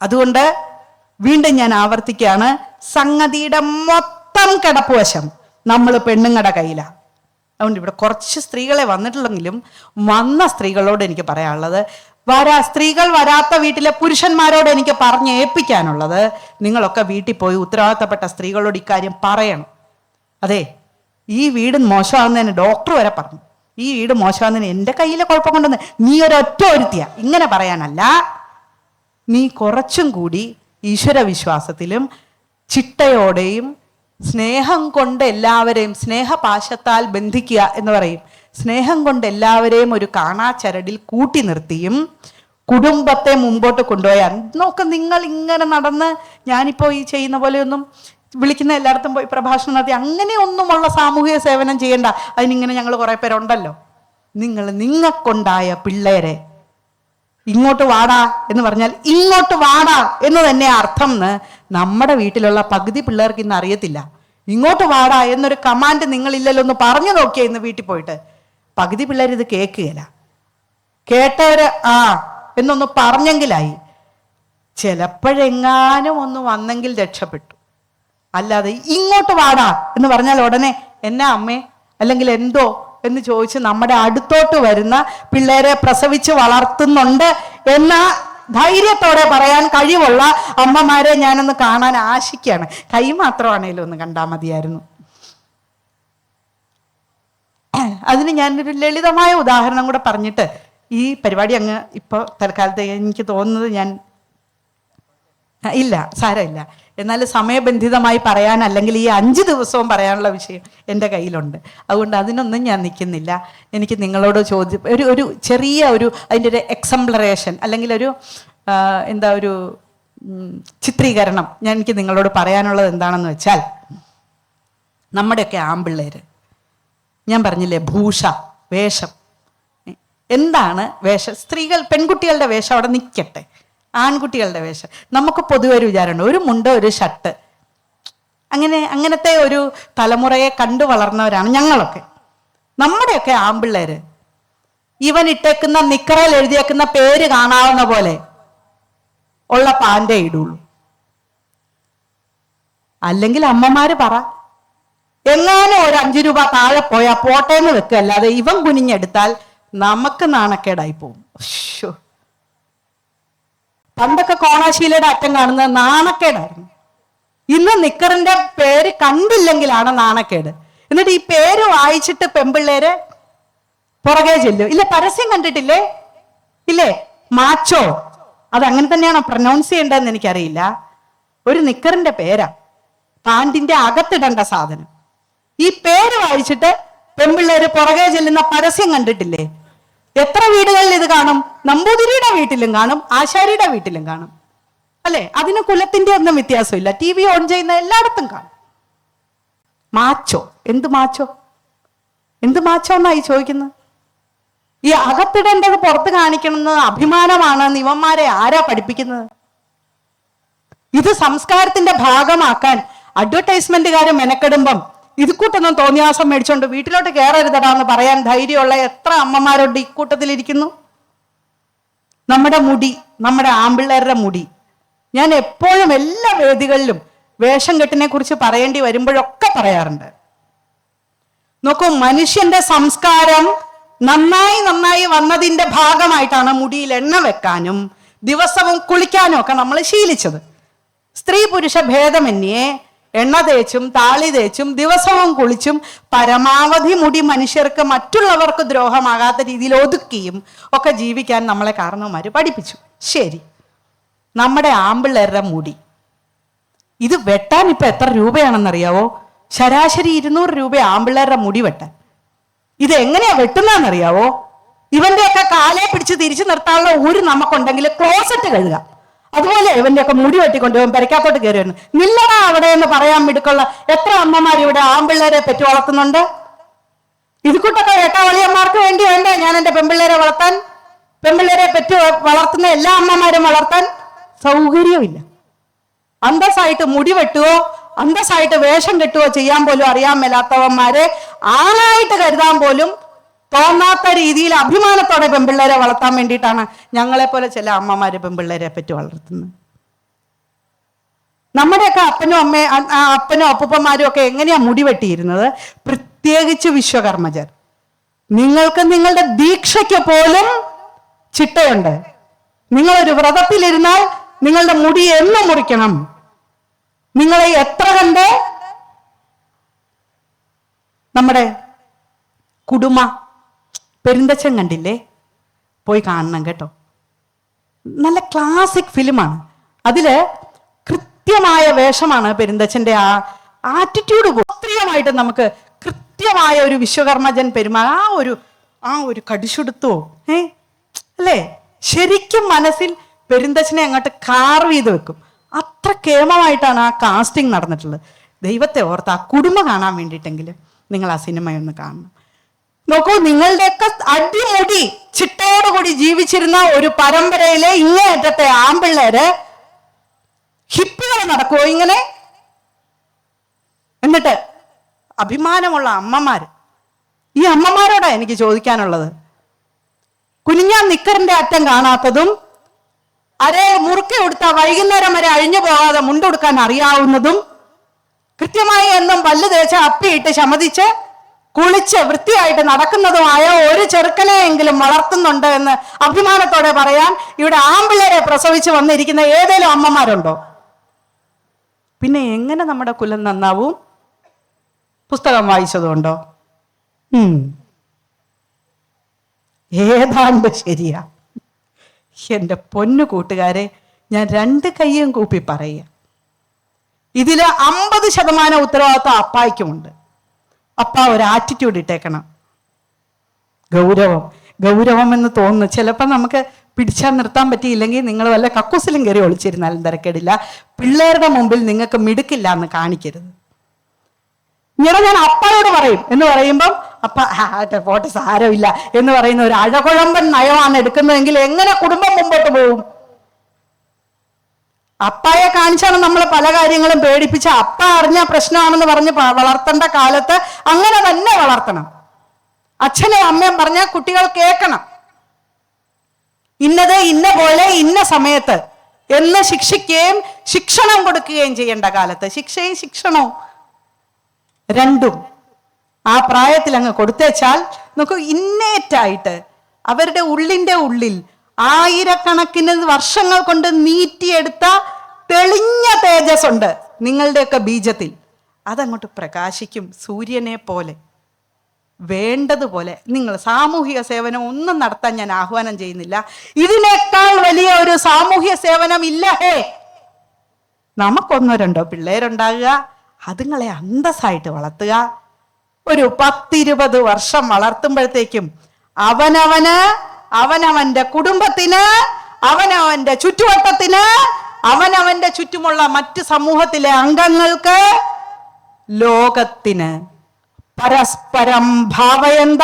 S1: അതുകൊണ്ട് വീണ്ടും ഞാൻ ആവർത്തിക്കുകയാണ്, സംഗതിയുടെ മൊത്തം കിടപ്പുവശം നമ്മൾ പെണ്ണുങ്ങളുടെ കയ്യിലാണ്. അതുകൊണ്ട് ഇവിടെ കുറച്ച് സ്ത്രീകളെ വന്നിട്ടുള്ളെങ്കിലും വന്ന സ്ത്രീകളോട് എനിക്ക് പറയാനുള്ളത്, സ്ത്രീകൾ വരാത്ത വീട്ടിലെ പുരുഷന്മാരോട് എനിക്ക് പറഞ്ഞ് ഏൽപ്പിക്കാനുള്ളത്, നിങ്ങളൊക്കെ വീട്ടിൽ പോയി ഉത്തരവാദിത്തപ്പെട്ട സ്ത്രീകളോട് ഇക്കാര്യം പറയണം. അതെ, ഈ വീട് മോശമാകുന്നതിന് ഡോക്ടർ വരെ പറഞ്ഞു, ഈ വീട് മോശമാകുന്നതിന് എൻ്റെ കയ്യിലെ കുഴപ്പം കൊണ്ടുവന്ന് നീ ഒരൊറ്റ ഒരുത്തിയ, ഇങ്ങനെ പറയാനല്ല. നീ കുറച്ചും കൂടി ഈശ്വര വിശ്വാസത്തിലും ചിട്ടയോടെയും സ്നേഹം കൊണ്ട് എല്ലാവരെയും, സ്നേഹപാശത്താൽ ബന്ധിക്കുക എന്ന് പറയും, സ്നേഹം കൊണ്ട് എല്ലാവരെയും ഒരു കാണാച്ചരടിൽ കൂട്ടി നിർത്തിയും കുടുംബത്തെ മുമ്പോട്ട് കൊണ്ടുപോയാൽ നോക്ക്. നിങ്ങൾ ഇങ്ങനെ നടന്ന് ഞാനിപ്പോൾ ഈ ചെയ്യുന്ന പോലെയൊന്നും വിളിക്കുന്ന എല്ലായിടത്തും പോയി പ്രഭാഷണം നടത്തി അങ്ങനെയൊന്നുമുള്ള സാമൂഹിക സേവനം ചെയ്യേണ്ട. അതിനിങ്ങനെ ഞങ്ങൾ കുറേ പേരുണ്ടല്ലോ. നിങ്ങൾക്കുണ്ടായ പിള്ളേരെ ഇങ്ങോട്ട് വാടാ എന്ന് പറഞ്ഞാൽ ഇങ്ങോട്ട് വാടാ എന്ന് തന്നെ അർത്ഥം എന്ന് നമ്മുടെ വീട്ടിലുള്ള പകുതി പിള്ളേർക്ക് ഇന്ന് അറിയത്തില്ല. ഇങ്ങോട്ട് വാടാ എന്നൊരു കമാൻഡ് നിങ്ങളില്ലല്ലോ, ഒന്ന് പറഞ്ഞു നോക്കിയാൽ ഇന്ന് വീട്ടിൽ പോയിട്ട്. പകുതി പിള്ളേർ ഇത് കേൾക്കുകയില്ല. കേട്ടവര് ആ എന്നൊന്ന് പറഞ്ഞെങ്കിലായി. ചിലപ്പോഴെങ്ങാനും ഒന്ന് വന്നെങ്കിൽ രക്ഷപ്പെട്ടു. അല്ലാതെ ഇങ്ങോട്ട് വാടാ എന്ന് പറഞ്ഞാൽ ഉടനെ എന്നാ അമ്മേ അല്ലെങ്കിൽ എന്തോ എന്ന് ചോദിച്ച് നമ്മുടെ അടുത്തോട്ട് വരുന്ന പിള്ളേരെ പ്രസവിച്ച് വളർത്തുന്നുണ്ട് എന്ന ധൈര്യത്തോടെ പറയാൻ കഴിവുള്ള അമ്മമാരെ ഞാനൊന്ന് കാണാൻ ആശിക്കുകയാണ്. കൈ മാത്രമാണേലും ഒന്ന് കണ്ടാൽ മതിയായിരുന്നു. അതിന് ഞാനൊരു ലളിതമായ ഉദാഹരണം കൂടെ പറഞ്ഞിട്ട് ഈ പരിപാടി അങ്ങ് ഇപ്പോൾ തൽക്കാലത്തെ എനിക്ക് തോന്നുന്നത് ഇല്ല, സാരമില്ല. എന്നാൽ സമയബന്ധിതമായി പറയാൻ, അല്ലെങ്കിൽ ഈ 5 ദിവസവും പറയാനുള്ള വിഷയം എൻ്റെ കയ്യിലുണ്ട്. അതുകൊണ്ട് അതിനൊന്നും ഞാൻ നിൽക്കുന്നില്ല. എനിക്ക് നിങ്ങളോട് ഒരു ചെറിയ അതിൻ്റെ ഒരു എക്സംപ്ലറേഷൻ അല്ലെങ്കിൽ ഒരു ചിത്രീകരണം എനിക്ക് നിങ്ങളോട് പറയാനുള്ളത് എന്താണെന്ന് വെച്ചാൽ, നമ്മുടെയൊക്കെ ആൺപിള്ളേർ, ഞാൻ പറഞ്ഞില്ലേ ഭൂഷ, വേഷം. എന്താണ് വേഷം? സ്ത്രീകൾ പെൺകുട്ടികളുടെ വേഷം അവിടെ നിൽക്കട്ടെ, ആൺകുട്ടികളുടെ വേഷം നമുക്ക് പൊതുവെ ഒരു വിചാരമുണ്ട്, ഒരു മുണ്ട് ഒരു ഷർട്ട്, അങ്ങനത്തെ ഒരു തലമുറയെ കണ്ടു വളർന്നവരാണ് ഞങ്ങളൊക്കെ. നമ്മുടെയൊക്കെ ആൺപിള്ളേര് ഇവൻ ഇട്ടേക്കുന്ന നിക്കറയിൽ എഴുതിയേക്കുന്ന പേര് കാണാവുന്ന പോലെ ഉള്ള പാൻറ്റേ ഇടുള്ളൂ. അല്ലെങ്കിൽ അമ്മമാര് പറ, എങ്ങാനും ഒരു 5 രൂപ താഴെ പോയാൽ പോട്ടേന്ന് വെക്കുക, അല്ലാതെ ഇവൻ കുനിഞ്ഞെടുത്താൽ നമുക്ക് നാണക്കേടായി പോകും. പണ്ടൊക്കെ കോണാശീലയുടെ അറ്റം കാണുന്നത് നാണക്കേടായിരുന്നു. ഇന്ന് നിക്കറിന്റെ പേര് കണ്ടില്ലെങ്കിലാണ് നാണക്കേട്. എന്നിട്ട് ഈ പേര് വായിച്ചിട്ട് പെമ്പിള്ളേര് പുറകെ ചെല്ലും. ഇല്ല, പരസ്യം കണ്ടിട്ടില്ലേ? ഇല്ലേ, മാച്ചോ, അത് അങ്ങനെ തന്നെയാണോ പ്രൊനൗൺസ് ചെയ്യേണ്ടതെന്ന് എനിക്കറിയില്ല. ഒരു നിക്കറിന്റെ പേരാ, പാൻറിന്റെ അകത്തിടേണ്ട സാധനം. ഈ പേര് വായിച്ചിട്ട് പെമ്പിള്ളേര് പുറകെ ചെല്ലുന്ന പരസ്യം കണ്ടിട്ടില്ലേ? എത്ര വീടുകളിൽ ഇത് കാണും? നമ്പൂതിരിയുടെ വീട്ടിലും കാണും, ആശാരിയുടെ വീട്ടിലും കാണും, അല്ലെ? അതിന് കുലത്തിന്റെ ഒന്നും വ്യത്യാസമില്ല. TV ഓൺ ചെയ്യുന്ന എല്ലായിടത്തും കാണും. മാച്ചോ, എന്ത് മാച്ചോ, എന്ത് മാച്ചോ എന്നായി ചോദിക്കുന്നത്. ഈ അകത്തിടേണ്ടത് പുറത്ത് കാണിക്കണമെന്ന് അഭിമാനമാണ് ഇവന്മാരെ ആരാ പഠിപ്പിക്കുന്നത്? ഇത് സംസ്കാരത്തിന്റെ ഭാഗമാക്കാൻ അഡ്വർടൈസ്മെന്റുകാര് മെനക്കെടുമ്പം ഇത് കൂട്ടൊന്നും തോന്നിയാസം മേടിച്ചോണ്ട് വീട്ടിലോട്ട് കയറരുതടാന്ന് പറയാൻ ധൈര്യമുള്ള എത്ര അമ്മമാരുണ്ട് ഇക്കൂട്ടത്തിലിരിക്കുന്നു? നമ്മുടെ മുടി, നമ്മുടെ ആമ്പിള്ളേരുടെ മുടി, ഞാൻ എപ്പോഴും എല്ലാ വേദികളിലും വേഷം കെട്ടിനെ കുറിച്ച് പറയേണ്ടി വരുമ്പോഴൊക്കെ പറയാറുണ്ട്. നോക്കൂ, മനുഷ്യന്റെ സംസ്കാരം നന്നായി വന്നതിന്റെ ഭാഗമായിട്ടാണ് മുടിയിൽ എണ്ണ വെക്കാനും ദിവസവും കുളിക്കാനും ഒക്കെ നമ്മൾ ശീലിച്ചത്. സ്ത്രീ പുരുഷ ഭേദമന്യേ എണ്ണ തേച്ചും താളി തേച്ചും ദിവസവും കുളിച്ചും പരമാവധി മുടി മനുഷ്യർക്ക് മറ്റുള്ളവർക്ക് ദ്രോഹമാകാത്ത രീതിയിൽ ഒതുക്കിയും ഒക്കെ ജീവിക്കാൻ നമ്മളെ കാരണവന്മാര് പഠിപ്പിച്ചു. ശരി, നമ്മുടെ ആമ്പിള്ളേരുടെ മുടി ഇത് വെട്ടാൻ ഇപ്പൊ എത്ര രൂപയാണെന്നറിയാവോ? ശരാശരി 200 രൂപ ആമ്പിള്ളേരുടെ മുടി വെട്ടാൻ. ഇത് എങ്ങനെയാ വെട്ടുന്നതെന്നറിയാവോ? ഇവന്റെയൊക്കെ കാലെ പിടിച്ച് തിരിച്ചു നിർത്താനുള്ള ഒരു നമുക്കുണ്ടെങ്കിൽ ക്ലോസറ്റ് കഴുകുക. അതുപോലെ ഇവന്റെയൊക്കെ മുടി വെട്ടിക്കൊണ്ട് ഇവൻ പെരക്കാത്തോട്ട് കയറി വരുന്നു. നില്ലടാ അവിടെ എന്ന് പറയാൻ മിടുക്കുള്ള എത്ര അമ്മമാർ ഇവിടെ ആമ്പിള്ളേരെ പെറ്റു വളർത്തുന്നുണ്ട്. ഇത് കൂട്ടൊക്കെ ഏട്ടാവളിയന്മാർക്ക് വേണ്ടി വേണ്ടേ ഞാൻ എൻ്റെ പെൺപിള്ളേരെ വളർത്താൻ? പെൺപിള്ളേരെ പെറ്റു വളർത്തുന്ന എല്ലാ അമ്മമാരും വളർത്താൻ സൗകര്യമില്ല. അന്തസ്സായിട്ട് മുടി വെട്ടുവോ അന്തസ്സായിട്ട് വേഷം കെട്ടുവോ ചെയ്യാൻ പോലും അറിയാൻ മേലാത്തവന്മാരെ ആണായിട്ട് കരുതാൻ പോലും തോന്നാത്ത രീതിയിൽ അഭിമാനത്തോടെ പെൺപിള്ളേരെ വളർത്താൻ വേണ്ടിയിട്ടാണ് ഞങ്ങളെപ്പോലെ ചില അമ്മമാര് പെൺപിള്ളേരെ പറ്റി വളർത്തുന്നത്. നമ്മുടെയൊക്കെ അപ്പനും അപ്പൂപ്പന്മാരും ഒക്കെ എങ്ങനെയാ മുടി വെട്ടിയിരുന്നത്? പ്രത്യേകിച്ച് വിശ്വകർമ്മജർ. നിങ്ങൾക്ക് നിങ്ങളുടെ ദീക്ഷയ്ക്ക് പോലും ചിട്ടയുണ്ട്. നിങ്ങളൊരു വ്രതത്തിലിരുന്നാൽ നിങ്ങളുടെ മുടി എന്ന് മുറിക്കണം. നിങ്ങളെ എത്ര കണ്ട് നമ്മുടെ കുടുംബ പെരുന്തച്ചൻ കണ്ടില്ലേ? പോയി കാണണം കേട്ടോ. നല്ല ക്ലാസിക് ഫിലിമാണ്. അതില് കൃത്യമായ വേഷമാണ് പെരുന്തച്ചന്റെ ആ ആറ്റിറ്റ്യൂഡ്. കൃത്യമായിട്ട് നമുക്ക് കൃത്യമായ ഒരു വിശ്വകർമ്മജൻ ആ ഒരു കടിച്ചെടുത്തോ അല്ലേ? ശരിക്കും മനസ്സിൽ പെരുന്തച്ചനെ അങ്ങോട്ട് കാർവ് ചെയ്ത് വെക്കും. അത്ര കേമമായിട്ടാണ് ആ കാസ്റ്റിംഗ് നടന്നിട്ടുള്ളത്. ദൈവത്തെ ഓർത്ത് ആ കുടുംബം കാണാൻ വേണ്ടിയിട്ടെങ്കിലും നിങ്ങൾ ആ സിനിമയൊന്ന് കാണണം. നോക്കൂ, നിങ്ങളുടെയൊക്കെ അടിമുടി ചിട്ടയോടുകൂടി ജീവിച്ചിരുന്ന ഒരു പരമ്പരയിലെ ഇങ്ങേയറ്റത്തെ ആമ്പിള്ളേര് ഹിപ്പുകൾ നടക്കുമോ ഇങ്ങനെ? എന്നിട്ട് അഭിമാനമുള്ള അമ്മമാര്, ഈ അമ്മമാരോടാ എനിക്ക് ചോദിക്കാനുള്ളത്. കുനിഞ്ഞാൻ നിക്കറിന്റെ അറ്റം കാണാത്തതും അരേ മുറുക്കെ കൊടുത്ത വൈകുന്നേരം വരെ അഴിഞ്ഞു പോകാതെ മുണ്ടുകൊടുക്കാൻ അറിയാവുന്നതും കൃത്യമായി എന്നും പല്ല് തേച്ച് അപ്പിയിട്ട് ശമതിച്ച് കുളിച്ച് വൃത്തിയായിട്ട് നടക്കുന്നതുമായ ഒരു ചെറുക്കനെയെങ്കിലും വളർത്തുന്നുണ്ട് എന്ന് അഭിമാനത്തോടെ പറയാൻ ഇവിടെ ആമ്പിള്ളേരെ പ്രസവിച്ച് വന്നിരിക്കുന്ന ഏതേലും അമ്മമാരുണ്ടോ? പിന്നെ എങ്ങനെ നമ്മുടെ കുലം നന്നാവും? പുസ്തകം വായിച്ചതുകൊണ്ടോ? ഏതാണ്ട് ശരിയാ. എൻ്റെ പൊന്നു കൂട്ടുകാരെ, ഞാൻ 2 കൈയും കൂപ്പി പറയുക, ഇതില് 50% ഉത്തരവാദിത്വം അപ്പായ്ക്കുമുണ്ട്. അപ്പ ഒരു ആറ്റിറ്റ്യൂഡ് ഇട്ടേക്കണം. ഗൗരവം എന്ന് തോന്നുന്നു. ചിലപ്പോൾ നമുക്ക് പിടിച്ചാൽ നിർത്താൻ പറ്റിയില്ലെങ്കിൽ നിങ്ങൾ വല്ല കക്കൂസിലും കയറി ഒളിച്ചിരുന്നാലും തിരക്കേടില്ല. പിള്ളേരുടെ മുമ്പിൽ നിങ്ങൾക്ക് മിടുക്കില്ല എന്ന് കാണിക്കരുത്. ഞാൻ അപ്പായോട് പറയും എന്ന് പറയുമ്പം അപ്പ പോട്ടെ സാരമില്ല എന്ന് പറയുന്ന ഒരു അഴകുഴമ്പൻ നയമാണ് എടുക്കുന്നതെങ്കിൽ എങ്ങനെ കുടുംബം മുമ്പോട്ട് പോകും? അപ്പായെ കാണിച്ചാണ് നമ്മൾ പല കാര്യങ്ങളും പേടിപ്പിച്ച അപ്പ അറിഞ്ഞ പ്രശ്നമാണെന്ന് പറഞ്ഞ് വളർത്തേണ്ട കാലത്ത് അങ്ങനെ തന്നെ വളർത്തണം. അച്ഛനും അമ്മയും പറഞ്ഞാൽ കുട്ടികൾ കേൾക്കണം. ഇന്നത് ഇന്ന പോലെ ഇന്ന സമയത്ത് എന്ന് ശിക്ഷിക്കുകയും ശിക്ഷണം കൊടുക്കുകയും ചെയ്യേണ്ട കാലത്ത് ശിക്ഷയും ശിക്ഷണവും രണ്ടും ആ പ്രായത്തിൽ അങ്ങ് കൊടുത്തേച്ചാൽ നോക്കൂ, ഇന്നേറ്റായിട്ട് അവരുടെ ഉള്ളിൻ്റെ ഉള്ളിൽ ആയിരക്കണക്കിന് വർഷങ്ങൾ കൊണ്ട് നീറ്റിയെടുത്ത തെളിഞ്ഞ തേജസ് ഉണ്ട് നിങ്ങളുടെയൊക്കെ ബീജത്തിൽ. അതങ്ങോട്ട് പ്രകാശിക്കും സൂര്യനെ പോലെ. വേണ്ടതുപോലെ നിങ്ങൾ സാമൂഹിക സേവനം ഒന്നും നടത്താൻ ഞാൻ ആഹ്വാനം ചെയ്യുന്നില്ല. ഇതിനേക്കാൾ വലിയ ഒരു സാമൂഹ്യ സേവനം ഇല്ല. നമുക്കൊന്നോ രണ്ടോ പിള്ളേരുണ്ടാകുക, അതുങ്ങളെ അന്തസ്സായിട്ട് വളർത്തുക. ഒരു 10-20 വർഷം വളർത്തുമ്പോഴത്തേക്കും അവനവന്റെ കുടുംബത്തിന്, അവനവന്റെ ചുറ്റുവട്ടത്തിന്, അവനവന്റെ ചുറ്റുമുള്ള മറ്റ് സമൂഹത്തിലെ അംഗങ്ങൾക്ക്, ലോകത്തിന് പരസ്പരം ഭാവയന്ത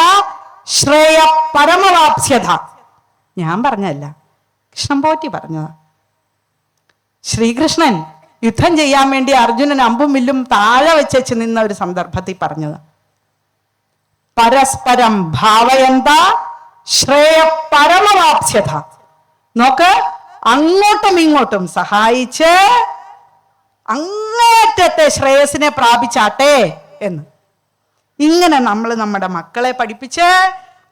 S1: ശ്രേയ പരമവാപ്സ്യത. ഞാൻ പറഞ്ഞല്ല, കൃഷ്ണൻ പോറ്റി പറഞ്ഞതാ. ശ്രീകൃഷ്ണൻ യുദ്ധം ചെയ്യാൻ വേണ്ടി അർജുനൻ അമ്പും വില്ലും താഴെ വെച്ച് നിന്ന ഒരു സന്ദർഭത്തിൽ പറഞ്ഞത് പരസ്പരം ഭാവയന്ത ശ്രേയ പരമവാപ്സ്യത. നോക്ക്, അങ്ങോട്ടും ഇങ്ങോട്ടും സഹായിച്ച് അങ്ങേറ്റത്തെ ശ്രേയസിനെ പ്രാപിച്ചാട്ടെ എന്ന്. ഇങ്ങനെ നമ്മൾ നമ്മുടെ മക്കളെ പഠിപ്പിച്ച്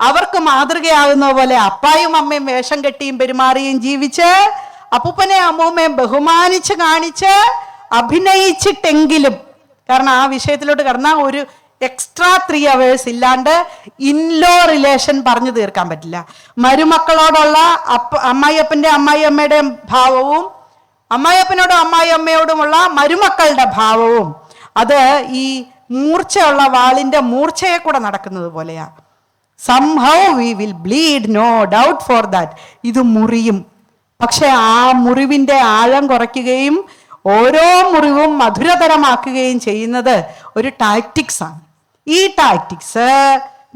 S1: അവർക്ക് മാതൃകയാകുന്ന പോലെ അപ്പായും അമ്മയും വേഷം കെട്ടിയും പെരുമാറിയും ജീവിച്ച് അപ്പൂപ്പനെ അമ്മൂമ്മയും ബഹുമാനിച്ച് കാണിച്ച് അഭിനയിച്ചിട്ടെങ്കിലും, കാരണം ആ വിഷയത്തിലോട്ട് കടന്നാൽ ഒരു എക്സ്ട്രാ 3 hours ഇല്ലാണ്ട് ഇൻലോ റിലേഷൻ പറഞ്ഞു തീർക്കാൻ പറ്റില്ല. മരുമക്കളോടുള്ള അമ്മായിയപ്പൻ്റെ അമ്മായിയമ്മയുടെയും ഭാവവും അമ്മായിയപ്പനോടും അമ്മായിയമ്മയോടുമുള്ള മരുമക്കളുടെ ഭാവവും അത് ഈ മൂർച്ചയുള്ള വാളിന്റെ മൂർച്ചയെ കൂടെ നടക്കുന്നത് പോലെയാ. Somehow we will bleed, no doubt for that. ഇത് മുറിയും. പക്ഷെ ആ മുറിവിന്റെ ആഴം കുറയ്ക്കുകയും ഓരോ മുറിവും മധുരതരമാക്കുകയും ചെയ്യുന്നത് ഒരു ടാക്ടിക്സ് ആണ്. ഈ ടാക്ടിക്സ്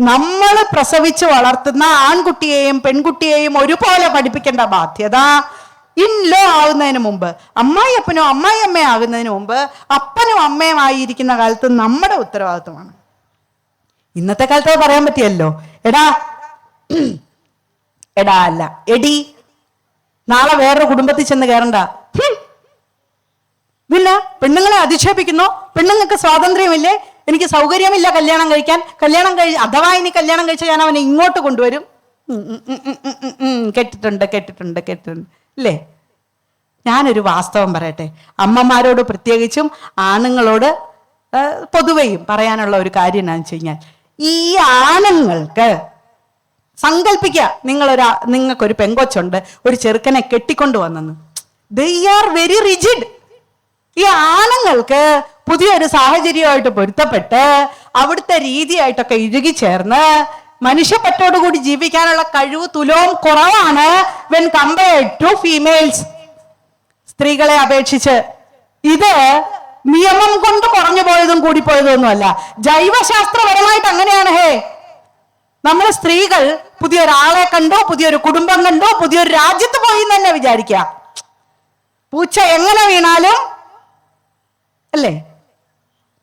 S1: നമ്മൾ പ്രസവിച്ച് വളർത്തുന്ന ആൺകുട്ടിയെയും പെൺകുട്ടിയെയും ഒരുപോലെ പഠിപ്പിക്കേണ്ട ബാധ്യത ഇൻ ലോ ആകുന്നതിന് മുമ്പ്, അമ്മായിയപ്പനോ അമ്മായിയമ്മ ആകുന്നതിന് മുമ്പ് അപ്പനും അമ്മയും ആയിരിക്കുന്ന കാലത്ത് നമ്മുടെ ഉത്തരവാദിത്വമാണ്. ഇന്നത്തെ കാലത്ത് പറയാൻ പറ്റിയല്ലോ, എടാ എടാ അല്ല എടി, നാളെ വേറൊരു കുടുംബത്തിൽ ചെന്ന് കയറണ്ട. പിന്നെ പെണ്ണുങ്ങളെ അധിക്ഷേപിക്കുന്നു, പെണ്ണുങ്ങൾക്ക് സ്വാതന്ത്ര്യമില്ലേ, എനിക്ക് സൗകര്യമില്ല കല്യാണം കഴിക്കാൻ, അഥവാ ഇനി കല്യാണം കഴിച്ചാൽ ഞാൻ അവനെ ഇങ്ങോട്ട് കൊണ്ടുവരും. കേട്ടിട്ടുണ്ട് അല്ലേ? ഞാനൊരു വാസ്തവം പറയട്ടെ, അമ്മമാരോട് പ്രത്യേകിച്ചും ആണുങ്ങളോട് പൊതുവെയും പറയാനുള്ള ഒരു കാര്യം എന്താണെന്ന് വെച്ച് കഴിഞ്ഞാൽ, ഈ ആണുങ്ങൾക്ക് സങ്കല്പിക്കുക, നിങ്ങൾക്കൊരു പെങ്കൊച്ചുണ്ട്, ഒരു ചെറുക്കനെ കെട്ടിക്കൊണ്ടു വന്നെന്ന്. They are very rigid. ഈ ആണുങ്ങൾക്ക് പുതിയൊരു സാഹചര്യമായിട്ട് പൊരുത്തപ്പെട്ട് അവിടുത്തെ രീതിയായിട്ടൊക്കെ ഇഴുകിച്ചേർന്ന് മനുഷ്യപ്പറ്റോടുകൂടി ജീവിക്കാനുള്ള കഴിവ് തുലോം കുറവാണ് വെൻ കമ്പയർഡ് ടു ഫീമെയിൽസ്, സ്ത്രീകളെ അപേക്ഷിച്ച്. ഇത് നിയമം കൊണ്ട് കുറഞ്ഞു പോയതും കൂടിപ്പോയതും ഒന്നുമല്ല, ജൈവശാസ്ത്രപരമായിട്ട് അങ്ങനെയാണ്. നമ്മൾ സ്ത്രീകൾ പുതിയൊരാളെ കണ്ടോ, പുതിയൊരു കുടുംബം കണ്ടോ, പുതിയൊരു രാജ്യത്ത് പോയി എന്ന് തന്നെ വിചാരിക്കുക. പൂച്ച എങ്ങനെ വീണാലും അല്ലേ,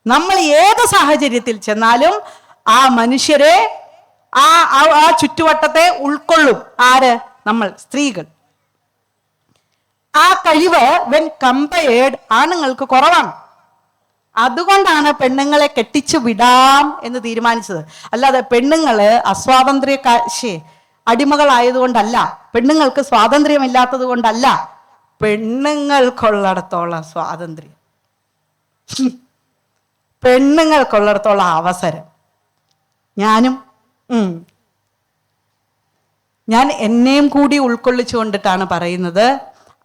S1: നമ്മൾ ഏത് സാഹചര്യത്തിൽ ചെന്നാലും ആ മനുഷ്യരെ ആ ചുറ്റുവട്ടത്തെ ഉൾക്കൊള്ളും. ആര്? നമ്മൾ സ്ത്രീകൾ. ആ കഴിവ് വെൻ കമ്പയർഡ് ആണുങ്ങൾക്ക് കുറവാണ്. അതുകൊണ്ടാണ് പെണ്ണുങ്ങളെ കെട്ടിച്ചു വിടാം എന്ന് തീരുമാനിച്ചത്. അല്ലാതെ പെണ്ണുങ്ങള് അടിമകളായതുകൊണ്ടല്ല, പെണ്ണുങ്ങൾക്ക് സ്വാതന്ത്ര്യമില്ലാത്തത് കൊണ്ടല്ല, പെണ്ണുങ്ങൾക്കുള്ളിടത്തോളം സ്വാതന്ത്ര്യം, പെണ്ണുങ്ങൾക്കുള്ളിടത്തോളം അവസരം. ഞാൻ എന്നെയും കൂടി ഉൾക്കൊള്ളിച്ചുകൊണ്ടിട്ടാണ് പറയുന്നത്,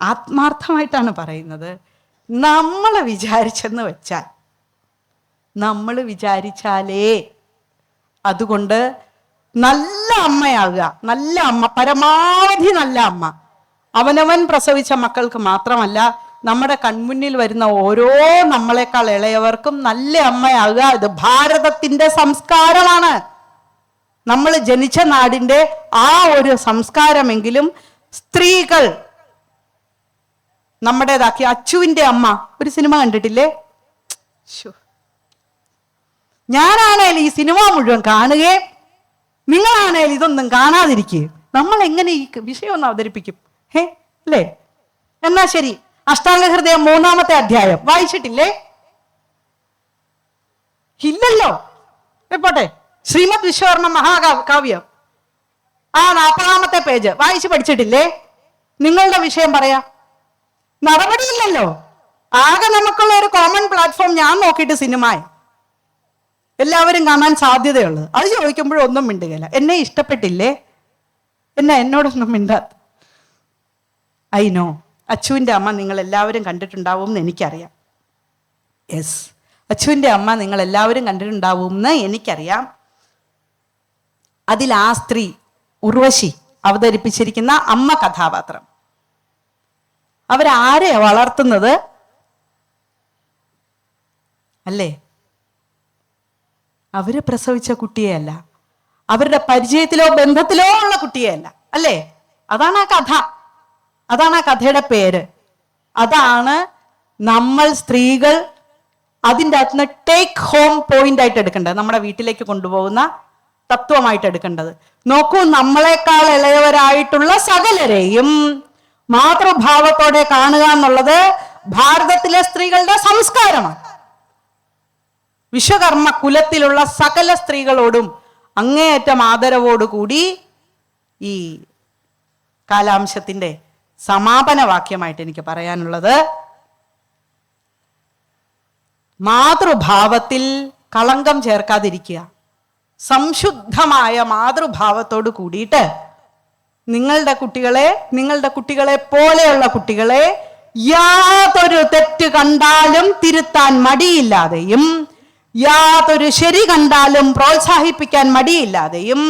S1: ആത്മാർത്ഥമായിട്ടാണ് പറയുന്നത്. നമ്മൾ വിചാരിച്ചാലേ അതുകൊണ്ട് നല്ല അമ്മയാകുക, നല്ല അമ്മ, പരമാവധി നല്ല അമ്മ, അവനവൻ പ്രസവിച്ച മക്കൾക്ക് മാത്രമല്ല, നമ്മുടെ കൺമുന്നിൽ വരുന്ന ഓരോ നമ്മളെക്കാൾ ഇളയവർക്കും നല്ല അമ്മയാകുക. ഇത് ഭാരതത്തിന്റെ സംസ്കാരമാണ്. നമ്മൾ ജനിച്ച നാടിന്റെ ആ ഒരു സംസ്കാരമെങ്കിലും സ്ത്രീകൾ നമ്മുടേതാക്കി. അച്ചുവിന്റെ അമ്മ ഒരു സിനിമ കണ്ടിട്ടില്ലേ? ഞാനാണേൽ ഈ സിനിമ മുഴുവൻ കാണുകയും നിങ്ങളാണേൽ ഇതൊന്നും കാണാതിരിക്കുകയും. നമ്മൾ എങ്ങനെ ഈ വിഷയം ഒന്ന് അവതരിപ്പിക്കും? അല്ലേ? എന്നാ ശരി, അഷ്ടാംഗഹൃദയം 3-ാമത്തെ അധ്യായം വായിച്ചിട്ടില്ലേ? ഇല്ലല്ലോ. പോട്ടെ, ശ്രീമദ് വിശ്വകർമ്മ മഹാകാവ്യം ആ 40-ാമത്തെ പേജ് വായിച്ചു പഠിച്ചിട്ടില്ലേ? നിങ്ങളുടെ വിഷയം പറയാ. നടപടിയില്ലല്ലോ. ആകെ നമുക്കുള്ള ഒരു കോമൺ പ്ലാറ്റ്ഫോം ഞാൻ നോക്കിയിട്ട് സിനിമയായി എല്ലാവരും കാണാൻ സാധ്യതയുള്ളത്. അത് ചോദിക്കുമ്പോഴൊന്നും മിണ്ടുകയില്ല. എന്നെ ഇഷ്ടപ്പെട്ടില്ലേ? എന്നോടൊന്നും മിണ്ടാത്ത. ഐ നോ, അച്ചുവിൻ്റെ അമ്മ നിങ്ങൾ എല്ലാവരും കണ്ടിട്ടുണ്ടാവും എന്ന് എനിക്കറിയാം. യെസ്, അച്ചുവിൻ്റെ അമ്മ നിങ്ങൾ എല്ലാവരും കണ്ടിട്ടുണ്ടാവും എന്ന് എനിക്കറിയാം. അതിൽ ആ സ്ത്രീ ഉർവശി അവതരിപ്പിച്ചിരിക്കുന്ന അമ്മ കഥാപാത്രം, അവരാരെയാ വളർത്തുന്നത്? അല്ലേ? അവര് പ്രസവിച്ച കുട്ടിയെയല്ല, അവരുടെ പരിചയത്തിലോ ബന്ധത്തിലോ ഉള്ള കുട്ടിയെയല്ല. അല്ലേ? അതാണ് ആ കഥ, അതാണ് ആ കഥയുടെ പേര്. അതാണ് നമ്മൾ സ്ത്രീകൾ അതിൻ്റെ അകത്തുനിന്ന് ടേക്ക് ഹോം പോയിന്റ് ആയിട്ട് എടുക്കേണ്ടത്, നമ്മുടെ വീട്ടിലേക്ക് കൊണ്ടുപോകുന്ന തത്വമായിട്ട് എടുക്കേണ്ടത്. നോക്കൂ, നമ്മളെക്കാൾ ഇളയവരായിട്ടുള്ള സകലരെയും മാതൃഭാവത്തോടെ കാണുക എന്നുള്ളത് ഭാരതത്തിലെ സ്ത്രീകളുടെ സംസ്കാരമാണ്. വിശ്വകർമ്മ കുലത്തിലുള്ള സകല സ്ത്രീകളോടും അങ്ങേയറ്റം ആദരവോടുകൂടി ഈ കാലാംശത്തിന്റെ സമാപന വാക്യമായിട്ട് എനിക്ക് പറയാനുള്ളത്, മാതൃഭാവത്തിൽ കളങ്കം ചേർക്കാതിരിക്കുക. സംശുദ്ധമായ മാതൃഭാവത്തോട് കൂടിയിട്ട് നിങ്ങളുടെ കുട്ടികളെ പോലെയുള്ള കുട്ടികളെ യാതൊരു തെറ്റ് കണ്ടാലും തിരുത്താൻ മടിയില്ലാതെയും യാതൊരു ശരി കണ്ടാലും പ്രോത്സാഹിപ്പിക്കാൻ മടിയില്ലാതെയും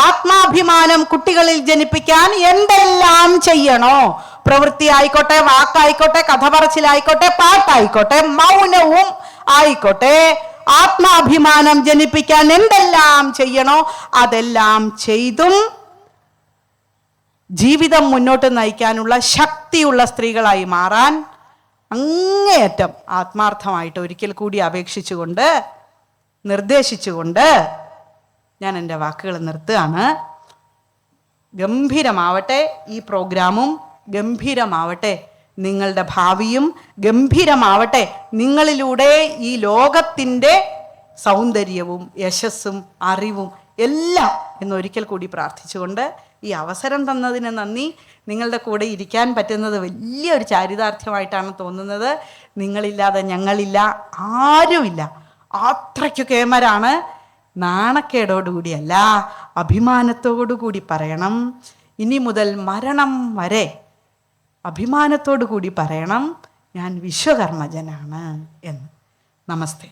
S1: ആത്മാഭിമാനം കുട്ടികളിൽ ജനിപ്പിക്കാൻ എന്തെല്ലാം ചെയ്യണോ, പ്രവൃത്തി ആയിക്കോട്ടെ, വാക്കായിക്കോട്ടെ, കഥ പറച്ചിലായിക്കോട്ടെ, പാട്ടായിക്കോട്ടെ, മൗനവും ആയിക്കോട്ടെ, ആത്മാഭിമാനം ജനിപ്പിക്കാൻ എന്തെല്ലാം ചെയ്യണോ അതെല്ലാം ചെയ്തും ജീവിതം മുന്നോട്ട് നയിക്കാനുള്ള ശക്തിയുള്ള സ്ത്രീകളായി മാറാൻ അങ്ങേയറ്റം ആത്മാർത്ഥമായിട്ട് ഒരിക്കൽ കൂടി അപേക്ഷിച്ചുകൊണ്ട്, നിർദ്ദേശിച്ചുകൊണ്ട് ഞാൻ എൻ്റെ വാക്കുകൾ നിർത്തുകയാണ്. ഗംഭീരമാവട്ടെ ഈ പ്രോഗ്രാമും, ഗംഭീരമാവട്ടെ നിങ്ങളുടെ ഭാവിയും, ഗംഭീരമാവട്ടെ നിങ്ങളിലൂടെ ഈ ലോകത്തിൻ്റെ സൗന്ദര്യവും യശസ്സും അറിവും എല്ലാം എന്നൊരിക്കൽ കൂടി പ്രാർത്ഥിച്ചുകൊണ്ട് ഈ അവസരം തന്നതിന് നന്ദി. നിങ്ങളുടെ കൂടെ ഇരിക്കാൻ പറ്റുന്നത് വലിയൊരു ചാരിതാർത്ഥ്യമായിട്ടാണ് തോന്നുന്നത്. നിങ്ങളില്ലാതെ ഞങ്ങളില്ല, ആരുമില്ല. അത്രയ്ക്ക് കേമരാണ്. നാണക്കേടോടുകൂടിയല്ല, അഭിമാനത്തോടു കൂടി പറയണം. ഇനി മുതൽ മരണം വരെ അഭിമാനത്തോടു കൂടി പറയണം, ഞാൻ വിശ്വകർമ്മജനാണ് എന്ന്. നമസ്തേ.